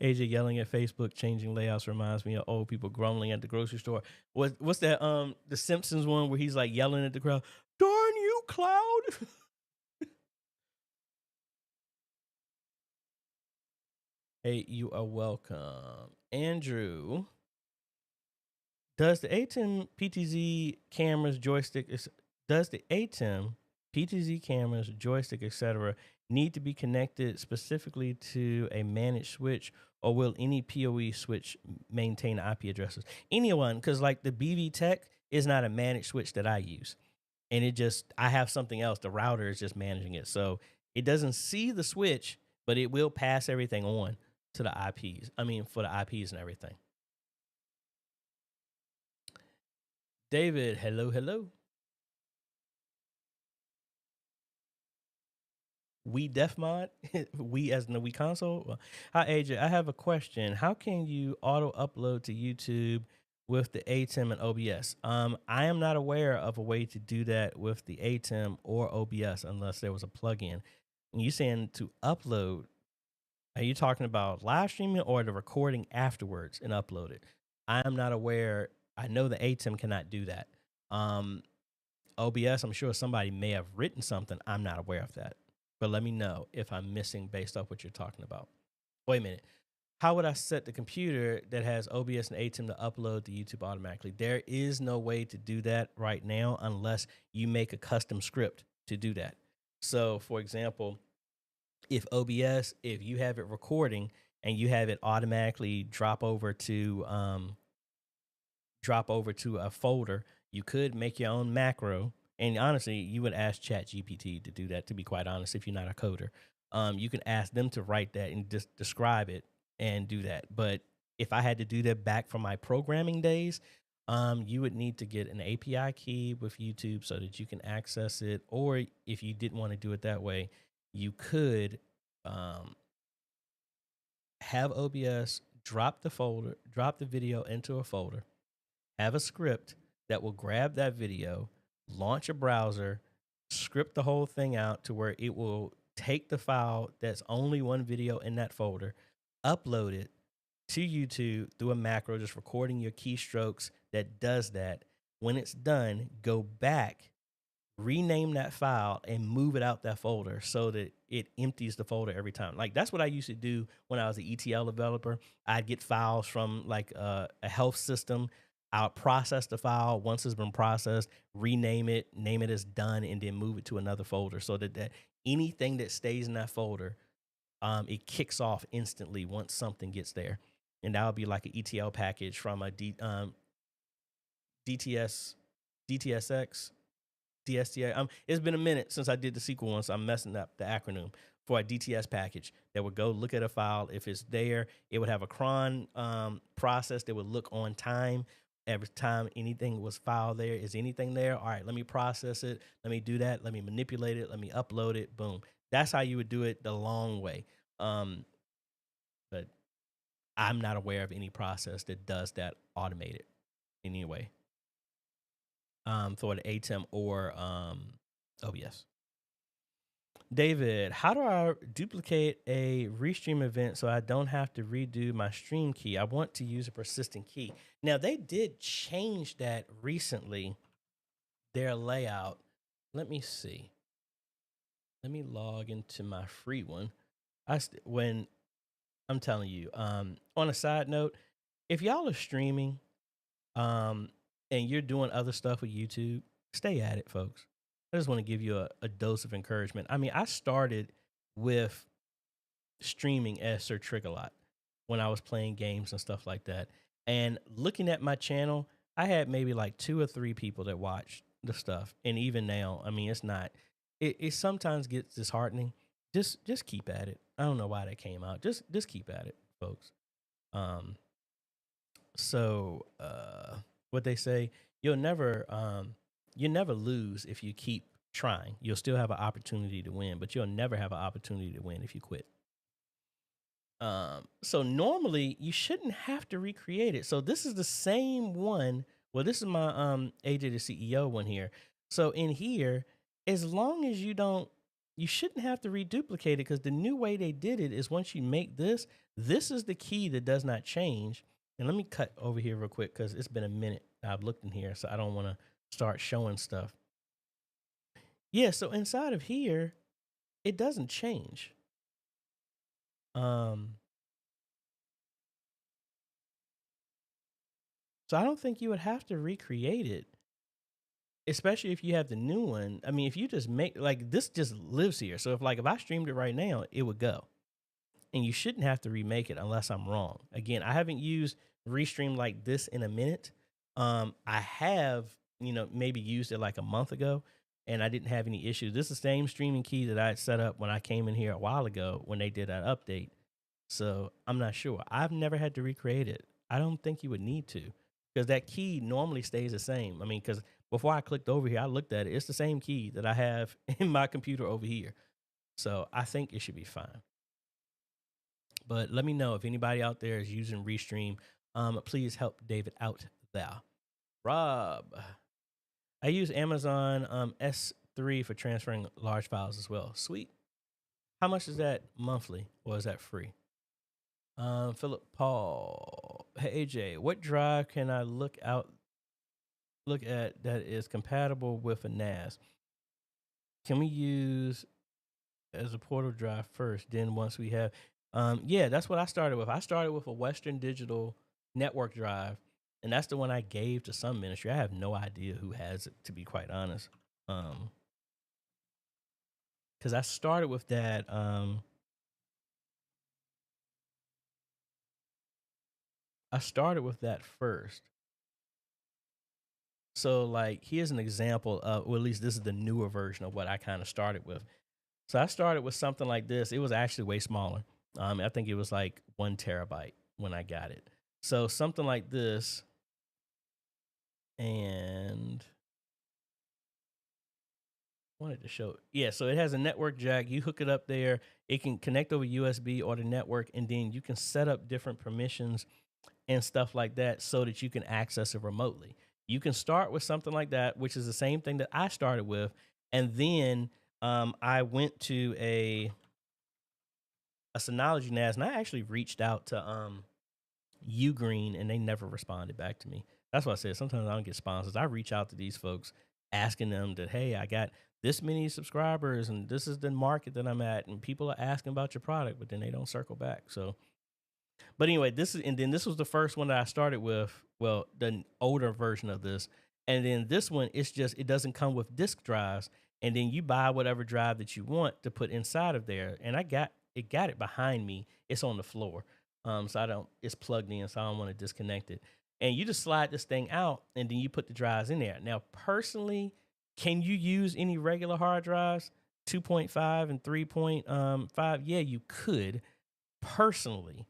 AJ yelling at Facebook, changing layouts reminds me of old people grumbling at the grocery store. What's that? The Simpsons one where he's like yelling at the crowd, "Darn you, Cloud!" Hey, you are welcome, Andrew. Does the ATEM PTZ cameras joystick? Does the ATEM PTZ cameras joystick, etc., need to be connected specifically to a managed switch, or will any PoE switch maintain IP addresses? Anyone, because like the BV Tech is not a managed switch that I use, and I have something else. The router is just managing it, so it doesn't see the switch, but it will pass everything on to the IPs. I mean, for the IPs and everything. David, hello, hello. We Def Mod, we as in the We console. Well, hi AJ, I have a question. How can you auto upload to YouTube with the ATEM and OBS? I am not aware of a way to do that with the ATEM or OBS unless there was a plugin. And you saying to upload? Are you talking about live streaming or the recording afterwards and upload it? I am not aware. I know the ATEM cannot do that. OBS, I'm sure somebody may have written something. I'm not aware of that. But let me know if I'm missing based off what you're talking about. Wait a minute. How would I set the computer that has OBS and ATEM to upload to YouTube automatically? There is no way to do that right now unless you make a custom script to do that. So, for example, if you have it recording and you have it automatically drop over to a folder, you could make your own macro. And honestly, you would ask ChatGPT to do that, to be quite honest, if you're not a coder. You can ask them to write that and just describe it and do that. But if I had to do that back from my programming days, you would need to get an API key with YouTube so that you can access it. Or if you didn't want to do it that way, you could have OBS drop the video into a folder, have a script that will grab that video, launch a browser, script the whole thing out to where it will take the file that's only one video in that folder, upload it to YouTube through a macro, just recording your keystrokes that does that. When it's done, go back, rename that file and move it out that folder so that it empties the folder every time. Like that's what I used to do when I was an ETL developer. I'd get files from like a health system. I'll process the file. Once it's been processed, rename it, name it as done, and then move it to another folder so that anything that stays in that folder, it kicks off instantly once something gets there. And that would be like an ETL package from a DTSX. DSTA. It's been a minute since I did the SQL one, so I'm messing up the acronym for a DTS package that would go look at a file. If it's there, it would have a cron process that would look on time. Every time anything was filed there, is anything there? All right, let me process it. Let me do that. Let me manipulate it. Let me upload it. Boom. That's how you would do it the long way. But I'm not aware of any process that does that automated anyway. For the ATEM or OBS. David, how do I duplicate a restream event so I don't have to redo my stream key? I want to use a persistent key. Now, they did change that recently, their layout. Let me see. Let me log into my free one. When I'm telling you, on a side note, if y'all are streaming, and you're doing other stuff with YouTube, stay at it, folks. I just want to give you a dose of encouragement. I mean, I started with streaming as Sir Triggerlot when I was playing games and stuff like that. And looking at my channel, I had maybe like 2 or 3 people that watched the stuff. And even now, I mean, it sometimes gets disheartening. Just keep at it. I don't know why that came out. Just keep at it, folks. So what they say, you never lose if you keep trying. You'll still have an opportunity to win, but you'll never have an opportunity to win if you quit. So normally you shouldn't have to recreate it. So this is the same one. Well, this is my AJ the CEO one here. So in here, as long as you shouldn't have to reduplicate it, because the new way they did it is once you make this is the key that does not change. And let me cut over here real quick because it's been a minute I've looked in here, so I don't want to start showing stuff. Yeah, so inside of here, it doesn't change. So I don't think you would have to recreate it, especially if you have the new one. I mean, if you just make, like, this just lives here. So if I streamed it right now, it would go. And you shouldn't have to remake it unless I'm wrong. Again, I haven't used Restream like this in a minute. I have, maybe used it like a month ago, and I didn't have any issues. This is the same streaming key that I had set up when I came in here a while ago when they did that update. So I'm not sure. I've never had to recreate it. I don't think you would need to, because that key normally stays the same. I mean, because before I clicked over here, I looked at it. It's the same key that I have in my computer over here. So I think it should be fine. But let me know if anybody out there is using Restream. Please help David out there. Rob, I use Amazon S3 for transferring large files as well. Sweet. How much is that monthly, or is that free? Philip Paul. Hey AJ, what drive can I look at that is compatible with a NAS? Can we use as a portal drive first? Then once we have, yeah, that's what I started with. I started with a Western Digital network drive, and that's the one I gave to some ministry. I have no idea who has it, to be quite honest. Because I started with that. I started with that first. So like here's an example of, well, at least this is the newer version of what I kind of started with. So I started with something like this. It was actually way smaller. I think it was like 1 terabyte when I got it. So something like this, and wanted to show. Yeah, so it has a network jack. You hook it up there. It can connect over USB or the network, and then you can set up different permissions and stuff like that so that you can access it remotely. You can start with something like that, which is the same thing that I started with, and then I went to a Synology NAS, and I actually reached out to Ugreen, and they never responded back to me. That's why I said sometimes I don't get sponsors. I reach out to these folks asking them that, hey, I got this many subscribers, and this is the market that I'm at, and people are asking about your product, but then they don't circle back. So, but anyway, this was the first one that I started with. Well, the older version of this, and then this one, it doesn't come with disk drives, and then you buy whatever drive that you want to put inside of there. And I got it behind me. It's on the floor, so I don't. It's plugged in, so I don't want to disconnect it. And you just slide this thing out, and then you put the drives in there. Now, personally, can you use any regular hard drives, 2.5 and 3.5? Yeah, you could. Personally,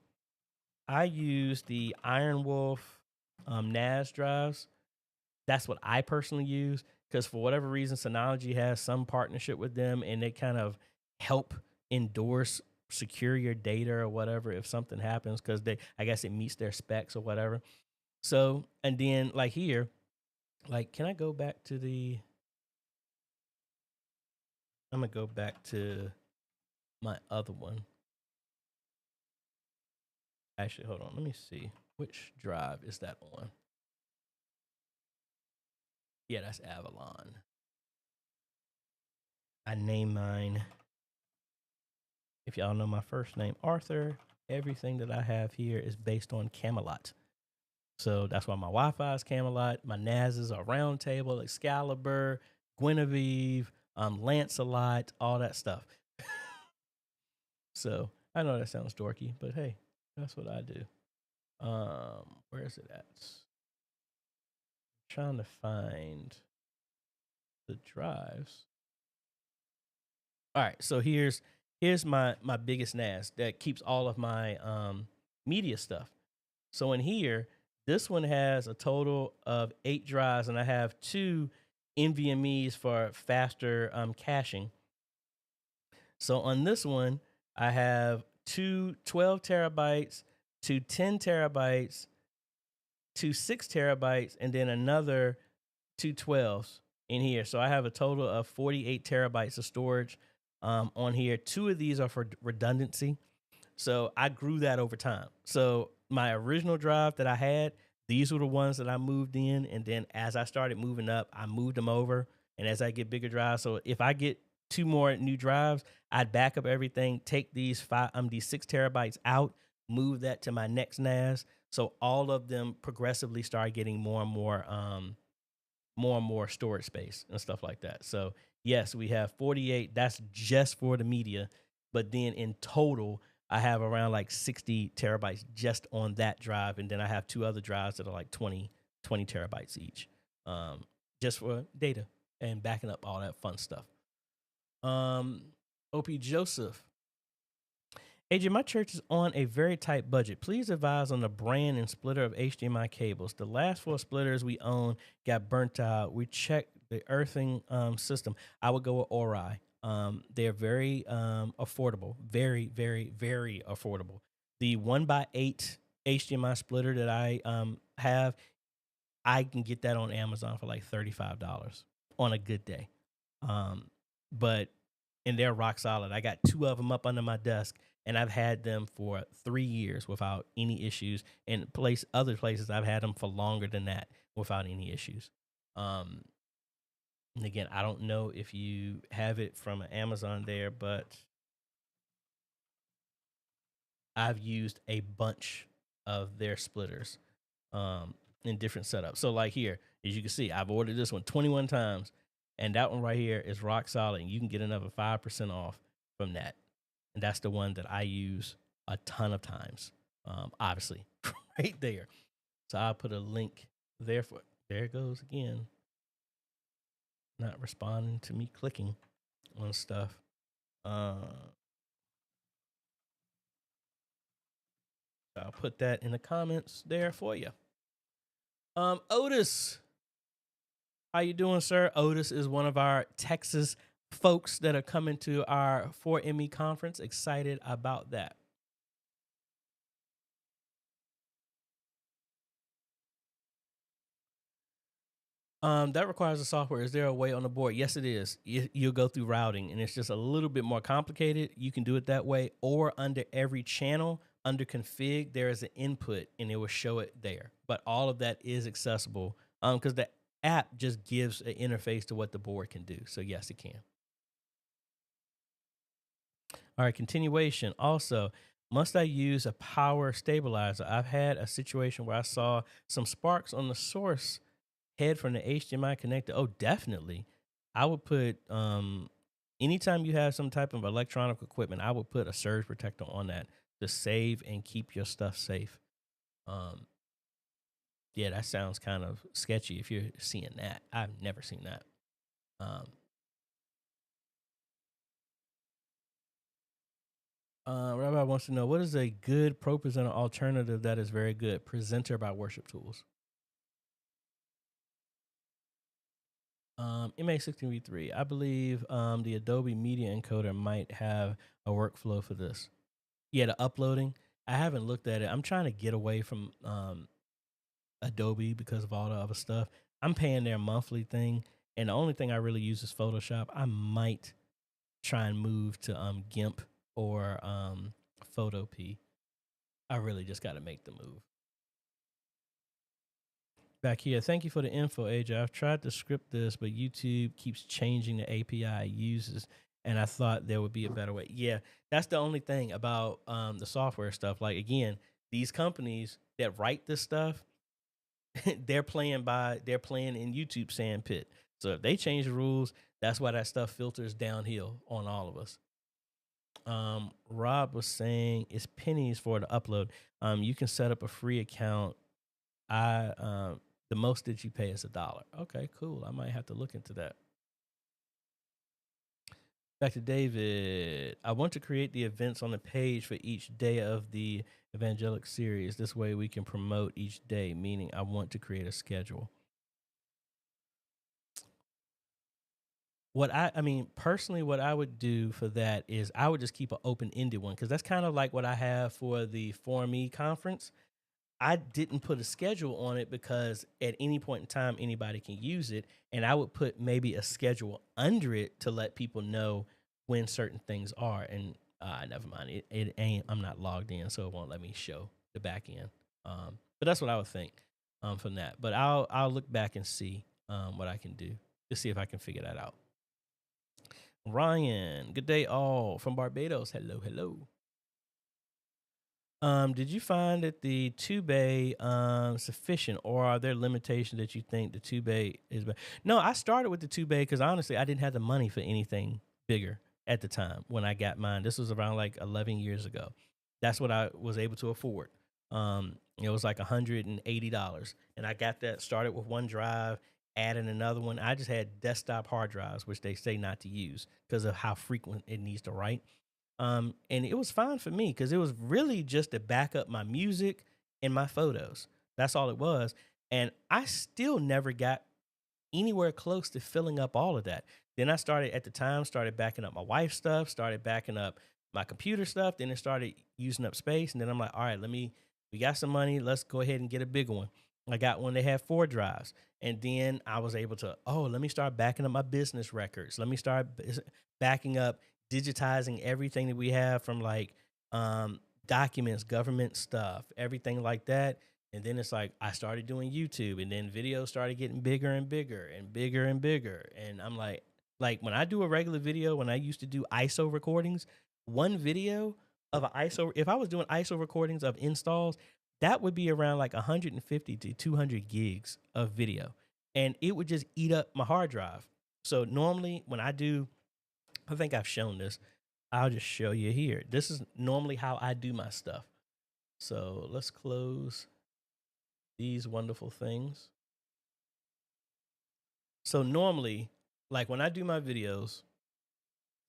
I use the Iron Wolf NAS drives. That's what I personally use because for whatever reason, Synology has some partnership with them, and they kind of help endorse secure your data or whatever if something happens because I guess it meets their specs or whatever. So, and then like here, like, can I go back to I'm gonna go back to my other one. Actually, hold on. Let me see. Which drive is that on? Yeah, that's Avalon. I named mine. If y'all know my first name, Arthur, everything that I have here is based on Camelot. So that's why my Wi-Fi is Camelot. My NASs are Round Table, Excalibur, Guinevere, Lancelot, all that stuff. So I know that sounds dorky, but hey, that's what I do. Where is it at? I'm trying to find the drives. All right, so here's my biggest NAS that keeps all of my media stuff. So in here, this one has a total of 8 drives, and I have 2 NVMe's for faster caching. So on this one, I have 2 12 terabytes, 2 10 terabytes, 2 6 terabytes, and then another 2 12s in here. So I have a total of 48 terabytes of storage on here. 2 of these are for redundancy. So I grew that over time. So my original drive that I had, these were the ones that I moved in. And then as I started moving up, I moved them over. And as I get bigger drives, so if I get 2 more new drives, I'd back up everything, take these 6 terabytes out, move that to my next NAS. So all of them progressively start getting more and more storage space and stuff like that. So yes, we have 48. That's just for the media. But then in total, I have around like 60 terabytes just on that drive. And then I have 2 other drives that are like 20 terabytes each, just for data and backing up all that fun stuff. OP Joseph. AJ, my church is on a very tight budget. Please advise on the brand and splitter of HDMI cables. The last 4 splitters we own got burnt out. We checked the earthing system. I would go with Ori. They're very affordable. Very, very, very affordable. The 1x8 HDMI splitter that I have, I can get that on Amazon for like $35 on a good day. But and they're rock solid. I got 2 of them up under my desk, and I've had them for 3 years without any issues. And other places I've had them for longer than that without any issues. And again, I don't know if you have it from Amazon there, but I've used a bunch of their splitters in different setups. So like here, as you can see, I've ordered this one 21 times, and that one right here is rock solid, and you can get another 5% off from that. And that's the one that I use a ton of times, obviously, right there. So I'll put a link there for, there it goes again. Not responding to me clicking on stuff. I'll put that in the comments there for you. Otis, how you doing, sir? Otis is one of our Texas folks that are coming to our 4ME conference. Excited about that. That requires the software. Is there a way on the board? Yes, it is. You'll go through routing, and it's just a little bit more complicated. You can do it that way, or under every channel, under config, there is an input, and it will show it there. But all of that is accessible because the app just gives an interface to what the board can do. So yes, it can. All right, continuation. Also, must I use a power stabilizer? I've had a situation where I saw some sparks on the source head from the HDMI connector. Oh, definitely. I would put anytime you have some type of electronic equipment, I would put a surge protector on that to save and keep your stuff safe. Yeah, that sounds kind of sketchy if you're seeing that. I've never seen that. Rabbi wants to know, what is a good Pro Presenter alternative that is very good? Presenter by Worship Tools. MA16v3. I believe the Adobe Media Encoder might have a workflow for this. Yeah, the uploading. I haven't looked at it. I'm trying to get away from Adobe because of all the other stuff. I'm paying their monthly thing, and the only thing I really use is Photoshop. I might try and move to GIMP or Photopea. I really just got to make the move. Back here, thank you for the info, AJ. I've tried to script this, but YouTube keeps changing the API it uses, and I thought there would be a better way. Yeah, that's the only thing about the software stuff. Like, again, these companies that write this stuff, they're playing in YouTube sandpit. So if they change the rules, that's why that stuff filters downhill on all of us. Rob was saying it's pennies for the upload. You can set up a free account. The most that you pay is $1. Okay, cool. I might have to look into that. Back to David. I want to create the events on the page for each day of the evangelic series. This way we can promote each day, meaning I want to create a schedule. Personally, what I would do for that is I would just keep an open-ended one, because that's kind of like what I have for the 4ME conference. I didn't put a schedule on it because at any point in time, anybody can use it. And I would put maybe a schedule under it to let people know when certain things are. And never mind, it ain't, I'm not logged in, so it won't let me show the back end. But that's what I would think from that. But I'll look back and see what I can do to see if I can figure that out. Ryan, good day all from Barbados. Hello, hello. Did you find that the 2-bay sufficient, or are there limitations that you think the 2-bay is better? No, I started with the 2-bay because honestly, I didn't have the money for anything bigger at the time when I got mine. This was around like 11 years ago. That's what I was able to afford. It was like $180, and I got that started with one drive, added another one. I just had desktop hard drives, which they say not to use because of how frequent it needs to write. And it was fine for me because it was really just to back up my music and my photos. That's all it was. And I still never got anywhere close to filling up all of that. Then I started backing up my wife's stuff, started backing up my computer stuff. Then it started using up space. And then I'm like, all right, we got some money. Let's go ahead and get a bigger one. I got one that had 4 drives. And then I was able to, let me start backing up my business records. Let me start backing up, digitizing everything that we have from like documents, government stuff, everything like that. And then it's like I started doing YouTube, and then videos started getting bigger and bigger and bigger and bigger. And I'm like when I do a regular video, when I used to do ISO recordings, one video of an ISO, if I was doing ISO recordings of installs, that would be around like 150 to 200 gigs of video. And it would just eat up my hard drive. So normally when I do, I think I've shown this. I'll just show you here. This is normally how I do my stuff. So let's close these wonderful things. So normally, like when I do my videos,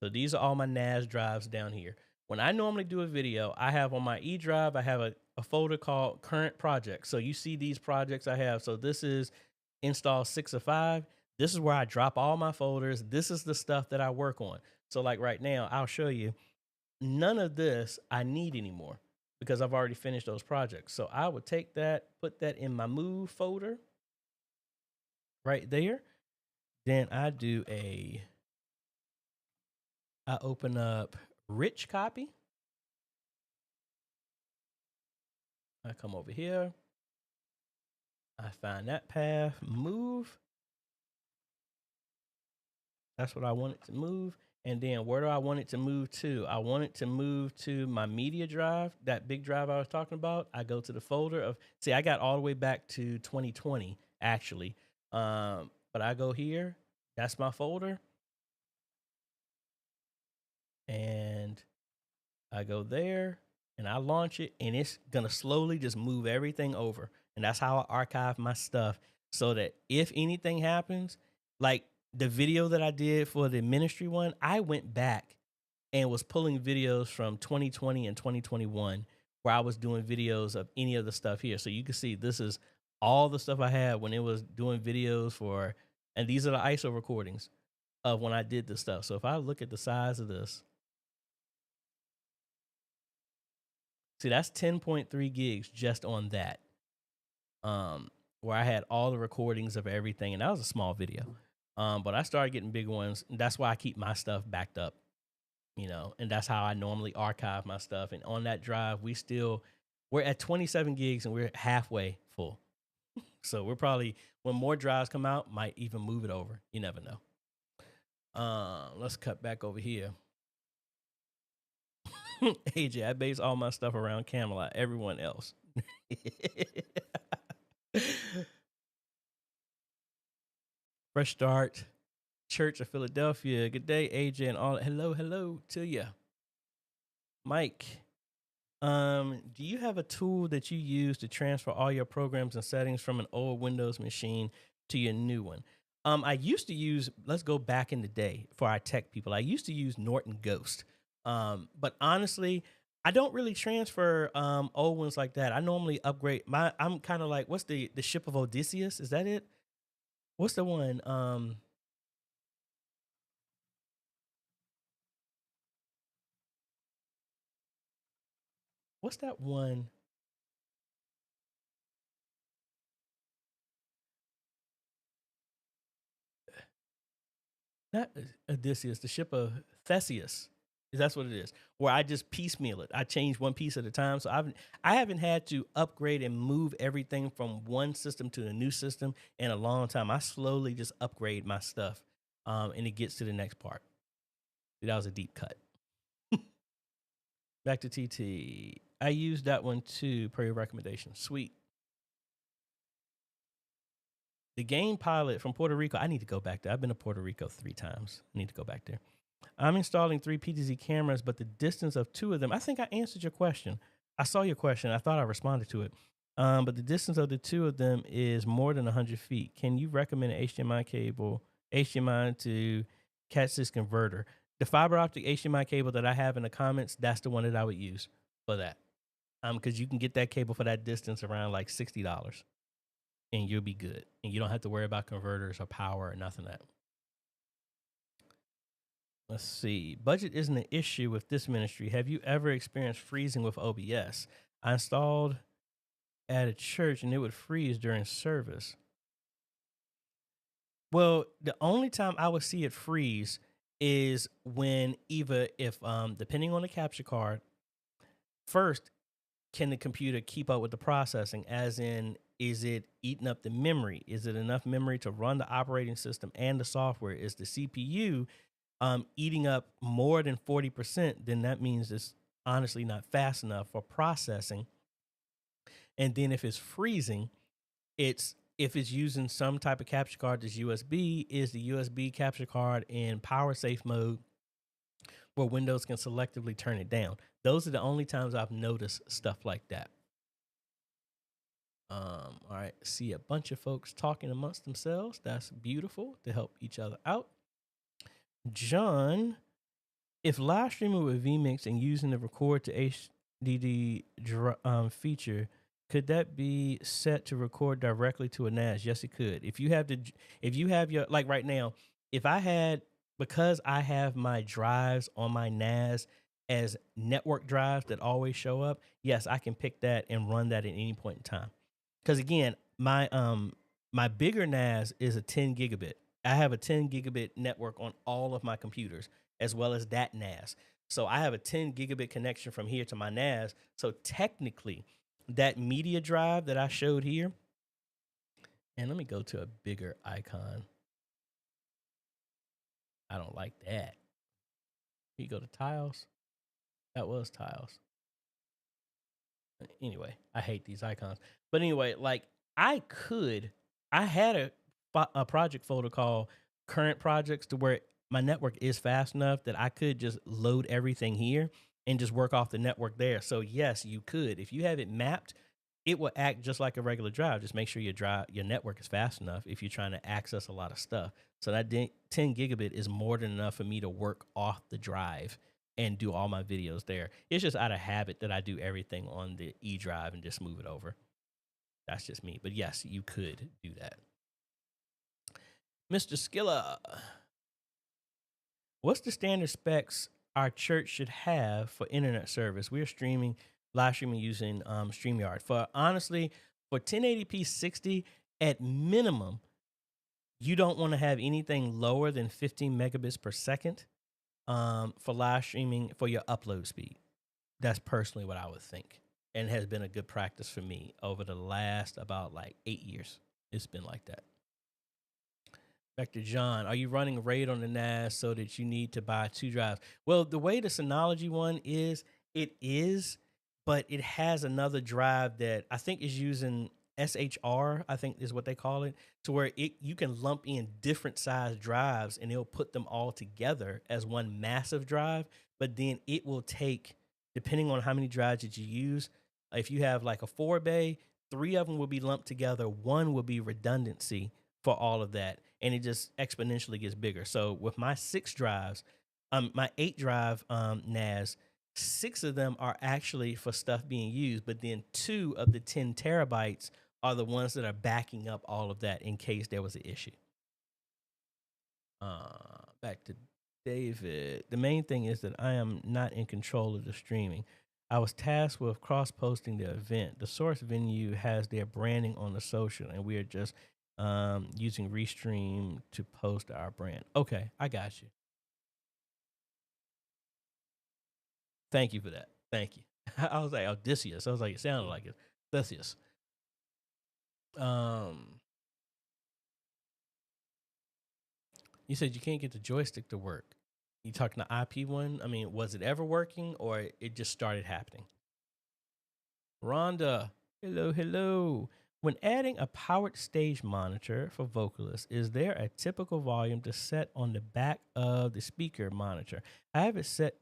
so these are all my NAS drives down here. When I normally do a video, I have on my E drive, I have a folder called current projects. So you see these projects I have. So this is install 6 of 5. This is where I drop all my folders. This is the stuff that I work on. So like right now, I'll show you none of this I need anymore because I've already finished those projects. So I would take that, put that in my move folder right there. Then I open up rich copy. I come over here. I find that path, move. That's what I want it to move. And then where do I want it to move to? I want it to move to my media drive, that big drive I was talking about. I go to the folder of, see, I got all the way back to 2020, actually. But I go here, that's my folder. And I go there and I launch it, and it's gonna slowly just move everything over. And that's how I archive my stuff so that if anything happens, like the video that I did for the ministry one, I went back and was pulling videos from 2020 and 2021 where I was doing videos of any of the stuff here. So you can see this is all the stuff I had when it was doing videos for, and these are the ISO recordings of when I did this stuff. So if I look at the size of this, see, that's 10.3 gigs just on that. Where I had all the recordings of everything, and that was a small video. But I started getting big ones. And that's why I keep my stuff backed up, and that's how I normally archive my stuff. And on that drive, we're at 27 gigs and we're halfway full. So we're probably, when more drives come out, might even move it over. You never know. Let's cut back over here. AJ, I base all my stuff around Camelot, everyone else. Fresh Start Church of Philadelphia. Good day, AJ, and all. Hello to you. Mike, do you have a tool that you use to transfer all your programs and settings from an old Windows machine to your new one? I used to use, let's go back in the day for our tech people. I used to use Norton Ghost. But honestly, I don't really transfer old ones like that. I normally upgrade I'm kind of like, what's the ship of Odysseus? Is that it? What's the one? What's that one? Not Odysseus, the ship of Theseus. That's what it is. Where I just piecemeal it. I change one piece at a time. So I haven't had to upgrade and move everything from one system to a new system in a long time. I slowly just upgrade my stuff, and it gets to the next part. That was a deep cut. Back to TT. I used that one too, per your recommendation. Sweet. The game pilot from Puerto Rico. I need to go back there. I've been to Puerto Rico 3 times. I need to go back there. I'm installing 3 PTZ cameras, but the distance of 2 of them, I think I answered your question. I saw your question. I thought I responded to it. But the distance of the 2 of them is more than 100 feet. Can you recommend an HDMI cable, HDMI to catch this converter? The fiber optic HDMI cable that I have in the comments, that's the one that I would use for that. Because you can get that cable for that distance around like $60. And you'll be good. And you don't have to worry about converters or power or nothing like that. Let's see. Budget isn't an issue with this ministry. Have you ever experienced freezing with OBS? I installed at a church and it would freeze during service. Well, the only time I would see it freeze is when either if depending on the capture card, first, can the computer keep up with the processing? As in, is it eating up the memory? Is it enough memory to run the operating system and the software? Is the CPU eating up more than 40%? Then that means it's honestly not fast enough for processing. And then if it's freezing, if it's using some type of capture card that's USB, is the USB capture card in power safe mode where Windows can selectively turn it down? Those are the only times I've noticed stuff like that. All right, see a bunch of folks talking amongst themselves. That's beautiful to help each other out. John, if live streaming with vMix and using the record to HDD feature, could that be set to record directly to a NAS? Yes, it could. If you have your, like right now, because I have my drives on my NAS as network drives that always show up, yes, I can pick that and run that at any point in time. Because again, my bigger NAS is a 10 gigabit. I have a 10 gigabit network on all of my computers, as well as that NAS. So I have a 10 gigabit connection from here to my NAS. So technically, that media drive that I showed here, and let me go to a bigger icon. I don't like that. You go to tiles. That was tiles. Anyway, I hate these icons. But anyway, like I had a project folder called current projects to where my network is fast enough that I could just load everything here and just work off the network there. So yes, you could. If you have it mapped, it will act just like a regular drive. Just make sure your network is fast enough if you're trying to access a lot of stuff. So that 10 gigabit is more than enough for me to work off the drive and do all my videos there. It's just out of habit that I do everything on the E drive and just move it over. That's just me. But yes, you could do that. Mr. Skilla, what's the standard specs our church should have for internet service? We're live streaming using StreamYard. Honestly, for 1080p 60, at minimum, you don't want to have anything lower than 15 megabits per second for live streaming for your upload speed. That's personally what I would think, and has been a good practice for me over the last about like 8 years. It's been like that. Back to John, are you running RAID on the NAS so that you need to buy 2 drives? Well, the way the Synology one is, it is, but it has another drive that I think is using SHR, I think is what they call it, to where you can lump in different size drives and it'll put them all together as one massive drive. But then it will take, depending on how many drives that you use, if you have like a 4-bay, 3 of them will be lumped together, 1 will be redundancy for all of that, and it just exponentially gets bigger. So with my 6 drives, my 8 drive NAS, 6 of them are actually for stuff being used, but then 2 of the 10 terabytes are the ones that are backing up all of that in case there was an issue. Back to David. The main thing is that I am not in control of the streaming. I was tasked with cross-posting the event. The source venue has their branding on the social, and we are just using Restream to post our brand. Okay, I got you. Thank you for that. Thank you. I was like Odysseus. I was like, it sounded like it. Odysseus. You said you can't get the joystick to work. You talking the IP one? I mean, was it ever working or it just started happening? Rhonda, hello, hello. When adding a powered stage monitor for vocalists, is there a typical volume to set on the back of the speaker monitor? I have it set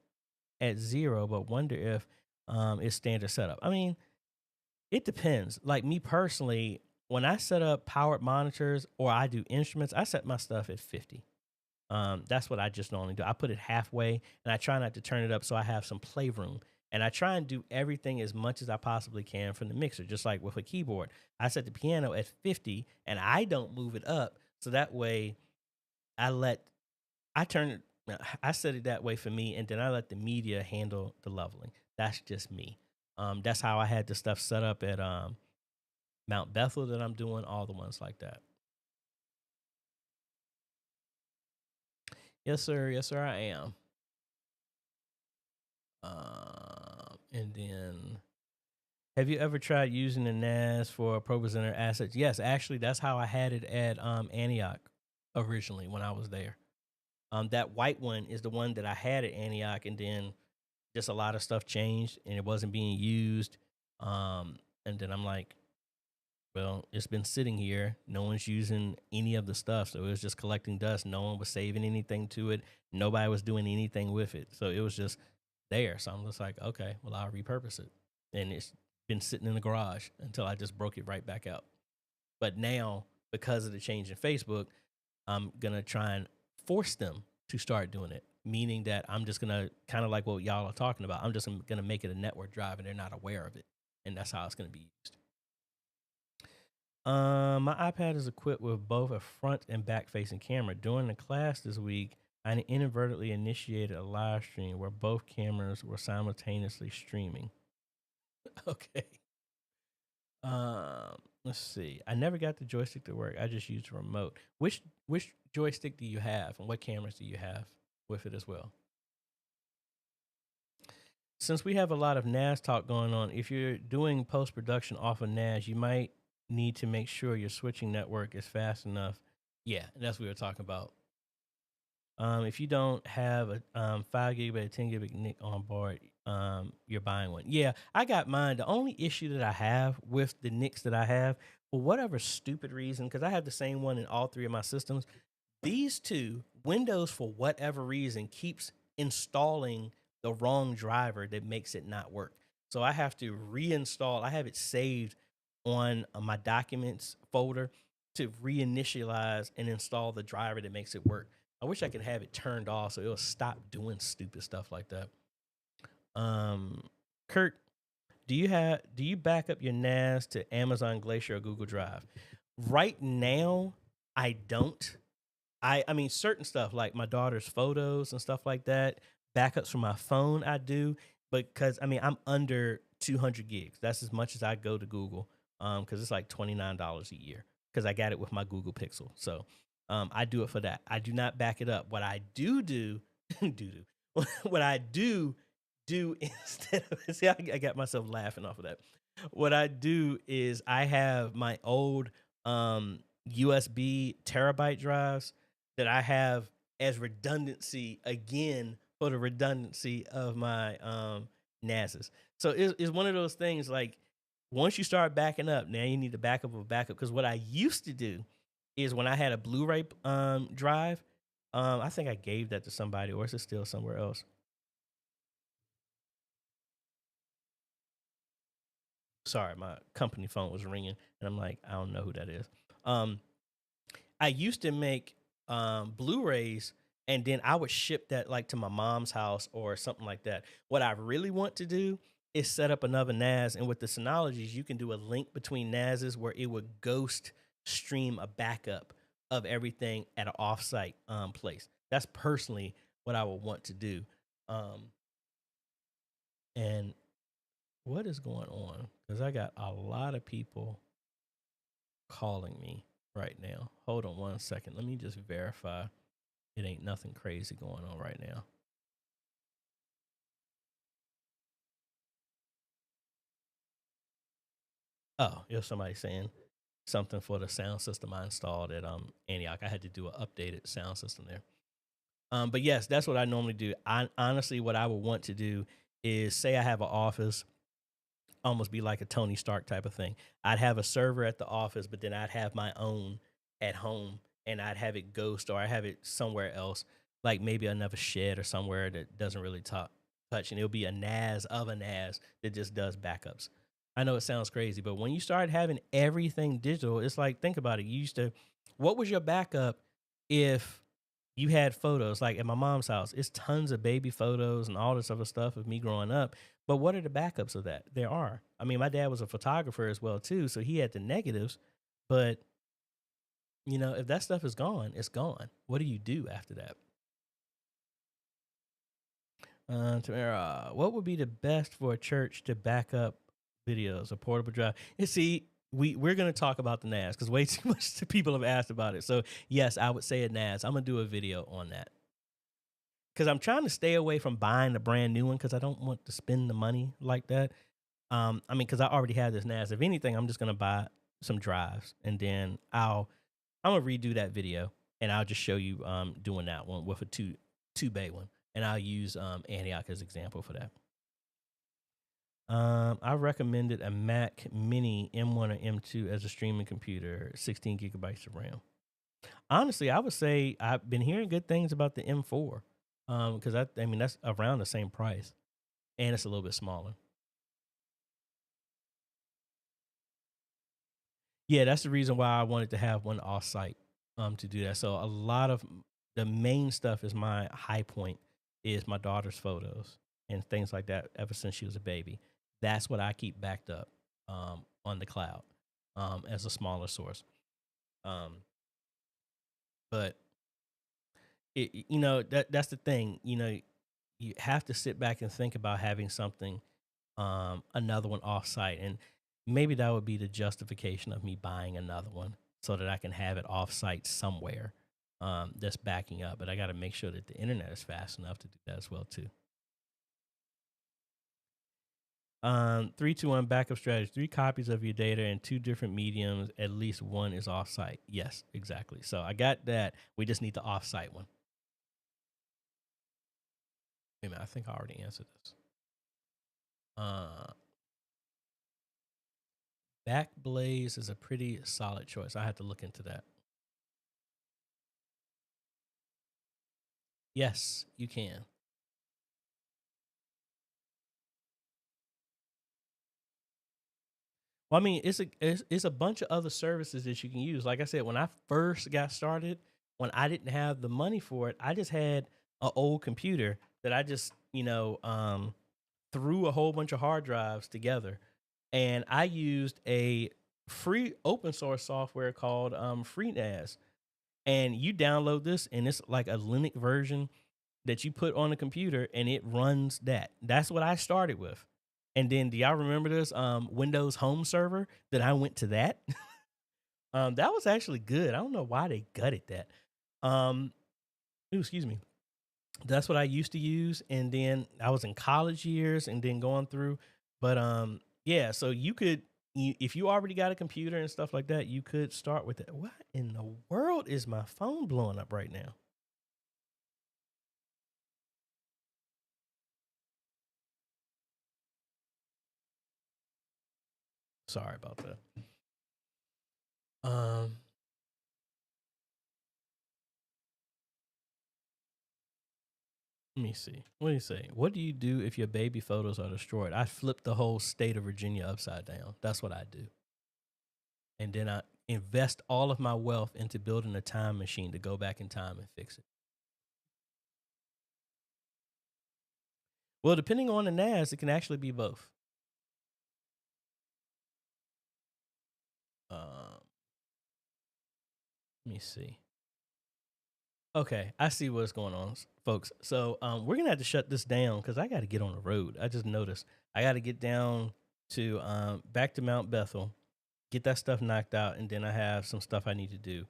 at 0, but wonder if it's standard setup. I mean, it depends. Like me personally, when I set up powered monitors or I do instruments, I set my stuff at 50. That's what I just normally do. I put it halfway and I try not to turn it up so I have some playroom. And I try and do everything as much as I possibly can from the mixer, just like with a keyboard. I set the piano at 50 and I don't move it up. So that way I set it that way for me, and then I let the media handle the leveling. That's just me. That's how I had the stuff set up at Mount Bethel that I'm doing, all the ones like that. Yes, sir. Yes, sir, I am. And then, have you ever tried using the NAS for ProPresenter assets? Yes, actually, that's how I had it at Antioch originally when I was there. That white one is the one that I had at Antioch, and then just a lot of stuff changed and it wasn't being used. And then I'm like, well, it's been sitting here. No one's using any of the stuff. So it was just collecting dust. No one was saving anything to it. Nobody was doing anything with it. So it was just there. So I'm just like, okay, well, I'll repurpose it. And it's been sitting in the garage until I just broke it right back out. But now, because of the change in Facebook, I'm gonna try and force them to start doing it. Meaning that I'm just gonna kind of like what y'all are talking about. I'm just gonna make it a network drive, and they're not aware of it, and that's how it's gonna be used. My iPad is equipped with both a front and back facing camera. During the class this week, I inadvertently initiated a live stream where both cameras were simultaneously streaming. Okay. Let's see. I never got the joystick to work. I just used the remote. Which joystick do you have, and what cameras do you have with it as well? Since we have a lot of NAS talk going on, if you're doing post production off of NAS, you might need to make sure your switching network is fast enough. Yeah, that's what we were talking about. If you don't have a 5 GB, 10 GB NIC on board, you're buying one. Yeah, I got mine. The only issue that I have with the NICs that I have, for whatever stupid reason, because I have the same one in all three of my systems, these two, Windows, for whatever reason, keeps installing the wrong driver that makes it not work. So I have to reinstall. I have it saved on my documents folder to reinitialize and install the driver that makes it work. I wish I could have it turned off so it'll stop doing stupid stuff like that. Kurt, do you back up your NAS to Amazon Glacier or Google Drive? Right now, I don't. I mean, certain stuff like my daughter's photos and stuff like that, backups from my phone, I do. But because I mean, I'm under 200 gigs. That's as much as I go to Google. Because it's like $29 a year. Because I got it with my Google Pixel. So I do it for that. I do not back it up. What I do what I do instead of see, I got myself laughing off of that. What I do is I have my old USB terabyte drives that I have as redundancy again for the redundancy of my NASs. So it's one of those things like once you start backing up, now you need to back up of a backup. Because what I used to do is when I had a Blu-ray drive, I think I gave that to somebody, or is it still somewhere else? Sorry, my company phone was ringing, and I'm like, I don't know who that is. Um, I used to make Blu-rays, and then I would ship that like to my mom's house or something like that. What I really want to do is set up another NAS, and with the Synologies, you can do a link between NASs where it would ghost stream a backup of everything at an offsite place. That's personally what I would want to do. Um, and what is going on? Because I got a lot of people calling me right now. Hold on one second. Let me just verify it ain't nothing crazy going on right now. Oh, there's somebody saying something for the sound system I installed at Antioch. I had to do an updated sound system there. But yes, that's what I normally do. I honestly, what I would want to do is say I have an office, almost be like a Tony Stark type of thing. I'd have a server at the office, but then I'd have my own at home, and I'd have it ghost, or I have it somewhere else, like maybe another shed or somewhere that doesn't really touch, and it'll be a NAS of a NAS that just does backups. I know it sounds crazy, but when you start having everything digital, it's like, think about it. You used to, what was your backup if you had photos? Like at my mom's house, it's tons of baby photos and all this other stuff of me growing up. But what are the backups of that? There are. I mean, my dad was a photographer as well too, so he had the negatives. But you know, if that stuff is gone, it's gone. What do you do after that? Tamara, what would be the best for a church to back up videos? A portable drive. You see, we're gonna talk about the NAS because way too much people have asked about it. So yes, I would say a NAS. I'm gonna do a video on that because I'm trying to stay away from buying the brand new one because I don't want to spend the money like that. I mean, because I already have this NAS. If anything, I'm just gonna buy some drives and then I'm gonna redo that video and I'll just show you doing that one with a two bay one, and I'll use Antioch as example for that. I recommended a Mac Mini M1 or M2 as a streaming computer, 16 gigabytes of RAM. Honestly, I would say I've been hearing good things about the M4 because I mean that's around the same price and it's a little bit smaller. Yeah, that's the reason why I wanted to have one off-site, to do that. So a lot of the main stuff is my high point is my daughter's photos and things like that ever since she was a baby. That's what I keep backed up, on the cloud, as a smaller source. Um, but that's the thing, you have to sit back and think about having something, another one offsite, and maybe that would be the justification of me buying another one so that I can have it offsite somewhere, that's backing up. But I got to make sure that the internet is fast enough to do that as well too. 321 backup strategy: 3 copies of your data in 2 different mediums. At least one is offsite. Yes, exactly. So I got that. We just need the offsite one. Wait a minute, I think I already answered this. Uh, Backblaze is a pretty solid choice. I have to look into that. Yes, you can. Well, I mean, it's a bunch of other services that you can use. Like I said, when I first got started, when I didn't have the money for it, I just had an old computer that I just, threw a whole bunch of hard drives together, and I used a free open source software called FreeNAS. And you download this, and it's like a Linux version that you put on a computer, and it runs that. That's what I started with. And then, do y'all remember this Windows Home Server that I went to that? That was actually good. I don't know why they gutted that. Um, excuse me. That's what I used to use, and then I was in college years, and then going through. But yeah. So if you already got a computer and stuff like that, you could start with it. What in the world is my phone blowing up right now? Sorry about that. Um, Let me see. What do you say? What do you do if your baby photos are destroyed? I flip the whole state of Virginia upside down. That's what I do. And then I invest all of my wealth into building a time machine to go back in time and fix it. Well, depending on the NAS, it can actually be both. Um, Let me see. Okay, I see what's going on, folks. So we're gonna have to shut this down because I got to get on the road. I just noticed I got to get down to back to Mount Bethel, get that stuff knocked out, and then I have some stuff I need to do.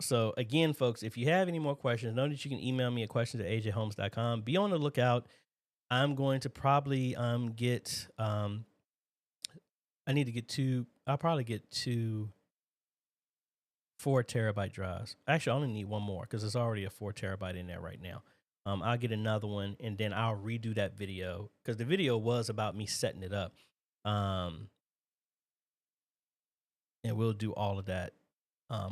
So again, folks, if you have any more questions, know that you can email me at questions@ajhomes.com. Be on the lookout. I'm going to probably get I need to get two. I'll probably get two 4 terabyte drives. Actually, I only need one more because there's already a 4 terabyte in there right now. I'll get another one, and then I'll redo that video because the video was about me setting it up. Um, and we'll do all of that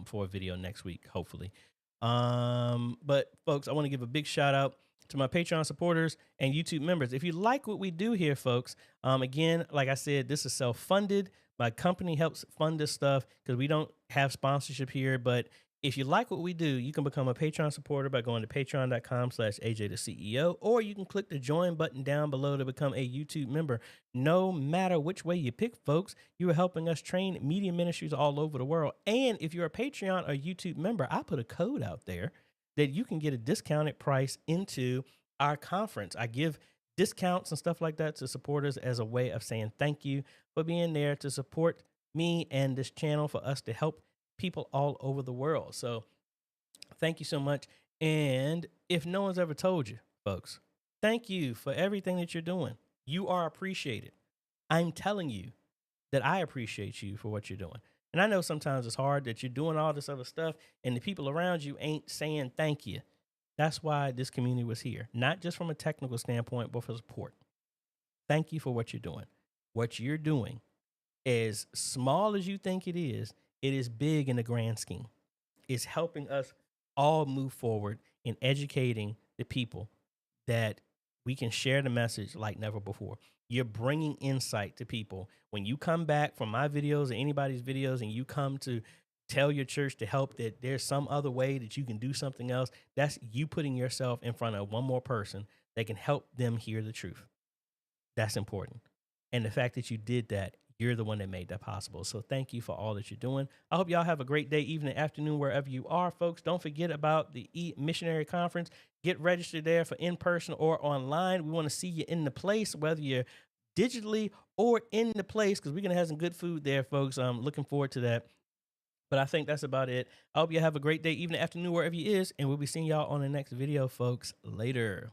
for a video next week, hopefully. But folks, I want to give a big shout out to my Patreon supporters and YouTube members. If you like what we do here, folks, again, like I said, this is self-funded. My company helps fund this stuff because we don't have sponsorship here. But if you like what we do, you can become a Patreon supporter by going to patreon.com/AJaytheCEO, or you can click the join button down below to become a YouTube member. No matter which way you pick, folks, you are helping us train media ministries all over the world. And if you're a Patreon or YouTube member, I put a code out there that you can get a discounted price into our conference. I give discounts and stuff like that to supporters as a way of saying thank you for being there to support me and this channel for us to help people all over the world. So thank you so much. And if no one's ever told you, folks, thank you for everything that you're doing. You are appreciated. I'm telling you that I appreciate you for what you're doing. And I know sometimes it's hard that you're doing all this other stuff and the people around you ain't saying thank you. That's why this community was here, not just from a technical standpoint, but for support. Thank you for what you're doing. What you're doing, as small as you think it is big in the grand scheme. It's helping us all move forward in educating the people that we can share the message like never before. You're bringing insight to people. When you come back from my videos or anybody's videos and you come to tell your church to help that there's some other way that you can do something else, that's you putting yourself in front of one more person that can help them hear the truth. That's important. And the fact that you did that, you're the one that made that possible. So thank you for all that you're doing. I hope y'all have a great day, evening, afternoon, wherever you are, folks. Don't forget about the Missionary Conference. Get registered there for in person or online. We want to see you in the place, whether you're digitally or in the place, because we're going to have some good food there, folks. I'm looking forward to that. But I think that's about it. I hope you have a great day, evening, afternoon, wherever you is. And we'll be seeing y'all on the next video, folks. Later.